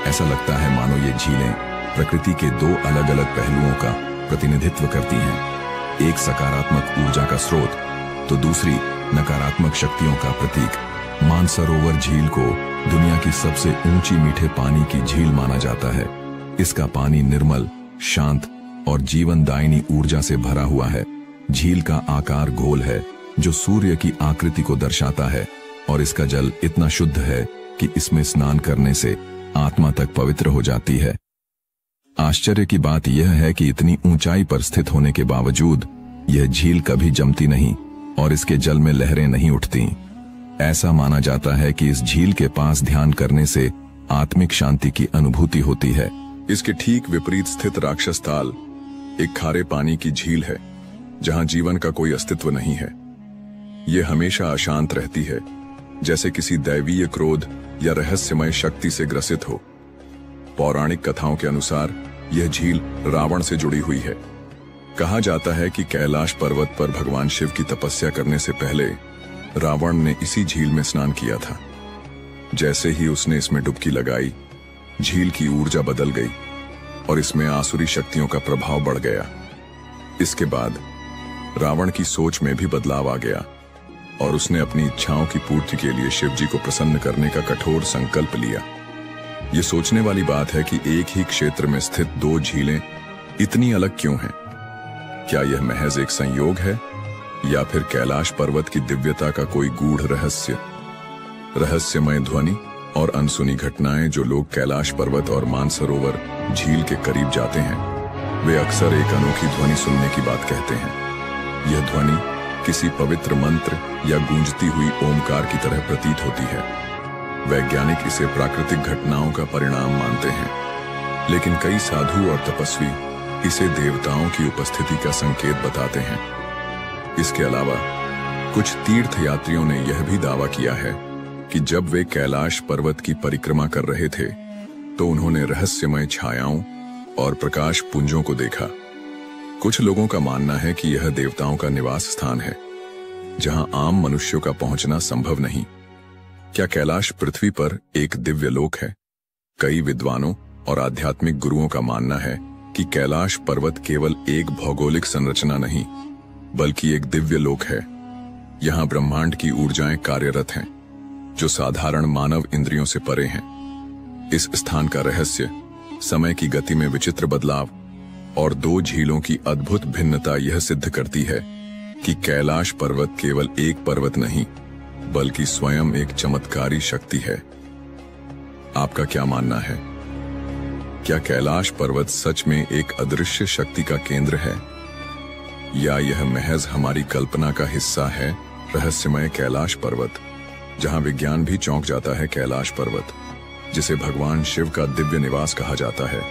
ऐसा लगता है मानो ये झीलें प्रकृति के दो अलग अलग पहलुओं का प्रतिनिधित्व करती हैं, एक सकारात्मक ऊर्जा का स्रोत तो दूसरी नकारात्मक शक्तियों का प्रतीक। मानसरोवर झील को दुनिया की सबसे ऊंची मीठे पानी की झील माना जाता है। इसका पानी निर्मल, शांत और जीवनदायिनी ऊर्जा से भरा हुआ है। झील का आकार गोल है जो सूर्य की आकृति को दर्शाता है और इसका जल इतना शुद्ध है कि इसमें स्नान करने से आत्मा तक पवित्र हो जाती है। आश्चर्य की बात यह है कि इतनी ऊंचाई पर स्थित होने के बावजूद यह झील कभी जमती नहीं और इसके जल में लहरें नहीं उठती। ऐसा माना जाता है कि इस झील के पास ध्यान करने से आत्मिक शांति की अनुभूति होती है। इसके ठीक विपरीत स्थित राक्षस ताल एक खारे पानी की झील है जहां जीवन का कोई अस्तित्व नहीं है। यह हमेशा अशांत रहती है, जैसे किसी दैवीय क्रोध या रहस्यमय शक्ति से ग्रसित हो। पौराणिक कथाओं के अनुसार यह झील रावण से जुड़ी हुई है। कहा जाता है कि कैलाश पर्वत पर भगवान शिव की तपस्या करने से पहले रावण ने इसी झील में स्नान किया था। जैसे ही उसने इसमें डुबकी लगाई, झील की ऊर्जा बदल गई और इसमें आसुरी शक्तियों का प्रभाव बढ़ गया। इसके बाद रावण की सोच में भी बदलाव आ गया और उसने अपनी इच्छाओं की पूर्ति के लिए शिव जी को प्रसन्न करने का कठोर संकल्प लिया। ये सोचने वाली बात है कि एक ही क्षेत्र में स्थित दो झीलें इतनी अलग क्यों हैं? क्या यह महज एक संयोग है या फिर कैलाश पर्वत की दिव्यता का कोई गूढ़ रहस्य? रहस्यमय ध्वनि और अनसुनी घटनाएं जो लोग कैलाश पर्वत और मानसरोवर झील के करीब जाते हैं, वे अक्सर एक अनोखी ध्वनि सुनने की बात कहते हैं। यह ध्वनि किसी पवित्र मंत्र या गूंजती हुई ओमकार की तरह प्रतीत होती है। वैज्ञानिक इसे प्राकृतिक घटनाओं का परिणाम मानते हैं, लेकिन कई साधु और तपस्वी इसे देवताओं की उपस्थिति का संकेत बताते हैं। इसके अलावा कुछ तीर्थयात्रियों ने यह भी दावा किया है कि जब वे कैलाश पर्वत की परिक्रमा कर रहे थे तो उन्होंने रहस्यमय छायाओं और प्रकाश पुंजों को देखा। कुछ लोगों का मानना है कि यह देवताओं का निवास स्थान है, जहां आम मनुष्यों का पहुंचना संभव नहीं। क्या कैलाश पृथ्वी पर एक दिव्य लोक है? कई विद्वानों और आध्यात्मिक गुरुओं का मानना है कि कैलाश पर्वत केवल एक भौगोलिक संरचना नहीं, बल्कि एक दिव्य लोक है। यहाँ ब्रह्मांड की ऊर्जाएं कार्यरत हैं, जो साधारण मानव इंद्रियों से परे हैं। इस स्थान का रहस्य समय की गति में विचित्र बदलाव और दो झीलों की अद्भुत भिन्नता यह सिद्ध करती है कि कैलाश पर्वत केवल एक पर्वत नहीं, बल्कि स्वयं एक चमत्कारी शक्ति है। आपका क्या मानना है? क्या कैलाश पर्वत सच में एक अदृश्य शक्ति का केंद्र है, या यह महज हमारी कल्पना का हिस्सा है? रहस्यमय कैलाश पर्वत, जहां विज्ञान भी चौंक जाता है। कैलाश पर्वत, जिसे भगवान शिव का दिव्य निवास कहा जाता है,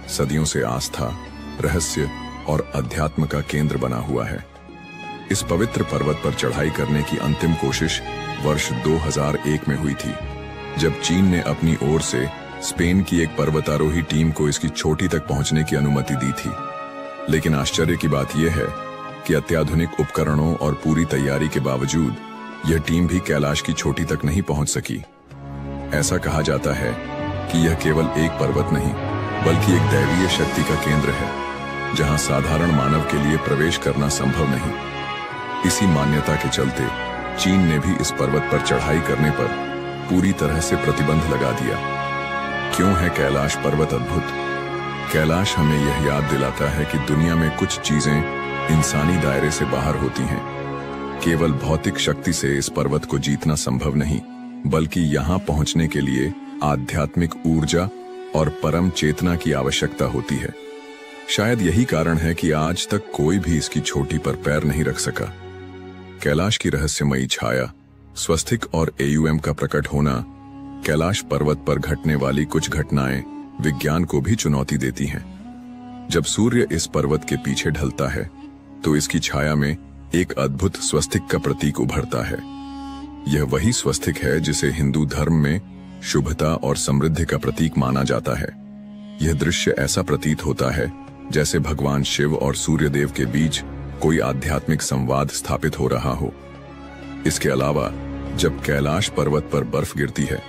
सदियों से आस्था, रहस्य और अध्यात्म का केंद्र बना हुआ है। इस पवित्र पर्वत पर चढ़ाई करने की अंतिम कोशिश वर्ष 2001 में हुई थी, जब चीन ने अपनी ओर से स्पेन की एक पर्वतारोही टीम को इसकी चोटी तक पहुंचने की अनुमति दी थी। लेकिन आश्चर्य की बात यह है कि अत्याधुनिक उपकरणों और पूरी तैयारी के बावजूद यह टीम भी कैलाश की चोटी तक नहीं पहुंच सकी। ऐसा कहा जाता है कि यह केवल एक पर्वत नहीं, बल्कि एक दैवीय शक्ति का केंद्र है, जहां साधारण मानव के लिए प्रवेश करना संभव नहीं। इसी मान्यता के चलते चीन ने भी इस पर्वत पर चढ़ाई करने पर पूरी तरह से प्रतिबंध लगा दिया। क्यों है कैलाश पर्वत अद्भुत? कैलाश हमें यह याद दिलाता है कि दुनिया में कुछ चीजें इंसानी दायरे से बाहर होती हैं। केवल भौतिक शक्ति से इस पर्वत को जीतना संभव नहीं, बल्कि यहाँ पहुंचने के लिए आध्यात्मिक ऊर्जा और परम चेतना की आवश्यकता होती है। शायद यही कारण है कि आज तक कोई भी इसकी चोटी पर पैर नहीं रख सका। कैलाश की रहस्यमयी छाया, स्वस्तिक और एयूएम का प्रकट होना, कैलाश पर्वत पर घटने वाली कुछ घटनाएं विज्ञान को भी चुनौती देती हैं। जब सूर्य इस पर्वत के पीछे ढलता है तो इसकी छाया में एक अद्भुत स्वस्तिक का प्रतीक उभरता है। यह वही स्वस्तिक है जिसे हिंदू धर्म में शुभता और समृद्धि का प्रतीक माना जाता है। यह दृश्य ऐसा प्रतीत होता है जैसे भगवान शिव और सूर्यदेव के बीच कोई आध्यात्मिक संवाद स्थापित हो रहा हो। इसके अलावा जब कैलाश पर्वत पर बर्फ गिरती है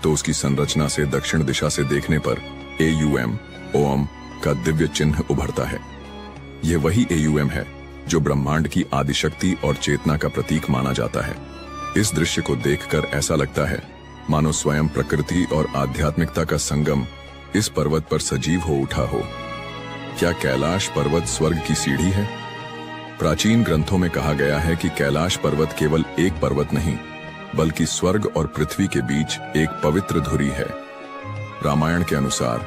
तो उसकी संरचना से दक्षिण दिशा से देखने पर AUM ओम का दिव्य चिन्ह उभरता है। यह वही AUM है जो ब्रह्मांड की आदिशक्ति और चेतना का प्रतीक माना जाता है। इस दृश्य को देखकर ऐसा लगता है मानो स्वयं प्रकृति और आध्यात्मिकता का संगम इस पर्वत पर सजीव हो उठा हो। क्या कैलाश पर्वत स्वर्ग की सीढ़ी है? प्राचीन ग्रंथों में कहा गया है कि कैलाश पर्वत केवल एक पर्वत नहीं, बल्कि स्वर्ग और पृथ्वी के बीच एक पवित्र धुरी है। रामायण के अनुसार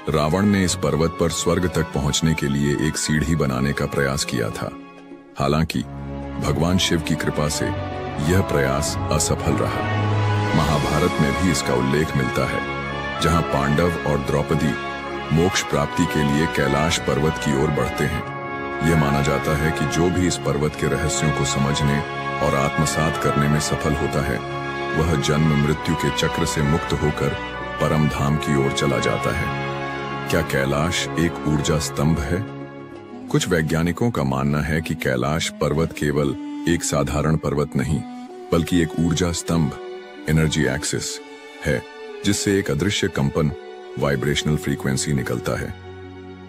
रावण ने इस पर्वत पर स्वर्ग तक पहुंचने के लिए एक सीढ़ी बनाने का प्रयास किया था। हालांकि भगवान शिव की कृपा से यह प्रयास असफल रहा। महाभारत में भी इसका उल्लेख मिलता है, जहां पांडव और द्रौपदी मोक्ष प्राप्ति के लिए कैलाश पर्वत की ओर बढ़ते हैं। यह माना जाता है कि जो भी इस पर्वत के रहस्यों को समझने और आत्मसात करने में सफल होता है, वह जन्म मृत्यु के चक्र से मुक्त होकर परम धाम की ओर चला जाता है। क्या कैलाश एक ऊर्जा स्तंभ है? कुछ वैज्ञानिकों का मानना है कि कैलाश पर्वत केवल एक साधारण पर्वत नहीं, बल्कि एक ऊर्जा स्तंभ एनर्जी एक्सिस है, जिससे एक अदृश्य कंपन वाइब्रेशनल फ्रीक्वेंसी निकलता है।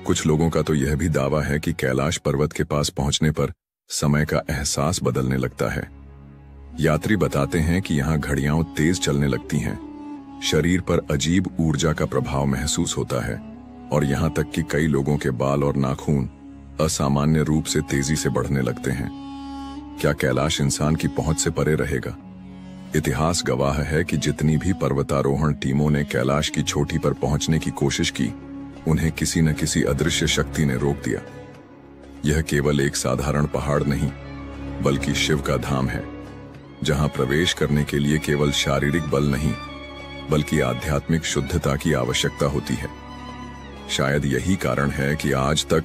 कुछ लोगों का तो यह भी दावा है कि कैलाश पर्वत के पास पहुंचने पर समय का एहसास बदलने लगता है। यात्री बताते हैं कि यहाँ घड़ियां तेज चलने लगती हैं, शरीर पर अजीब ऊर्जा का प्रभाव महसूस होता है और यहाँ तक कि कई लोगों के बाल और नाखून असामान्य रूप से तेजी से बढ़ने लगते हैं। क्या कैलाश इंसान की पहुंच से परे रहेगा? इतिहास गवाह है कि जितनी भी पर्वतारोहण टीमों ने कैलाश की चोटी पर पहुंचने की कोशिश की, उन्हें किसी न किसी अदृश्य शक्ति ने रोक दिया। यह केवल एक साधारण पहाड़ नहीं, बल्कि शिव का धाम है, जहां प्रवेश करने के लिए केवल शारीरिक बल नहीं, बल्कि आध्यात्मिक शुद्धता की आवश्यकता होती है। शायद यही कारण है कि आज तक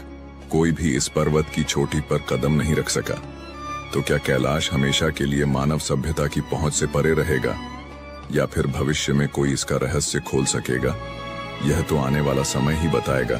कोई भी इस पर्वत की चोटी पर कदम नहीं रख सका। तो क्या कैलाश हमेशा के लिए मानव सभ्यता की पहुंच से परे रहेगा, या फिर भविष्य में कोई इसका रहस्य खोल सकेगा? यह तो आने वाला समय ही बताएगा।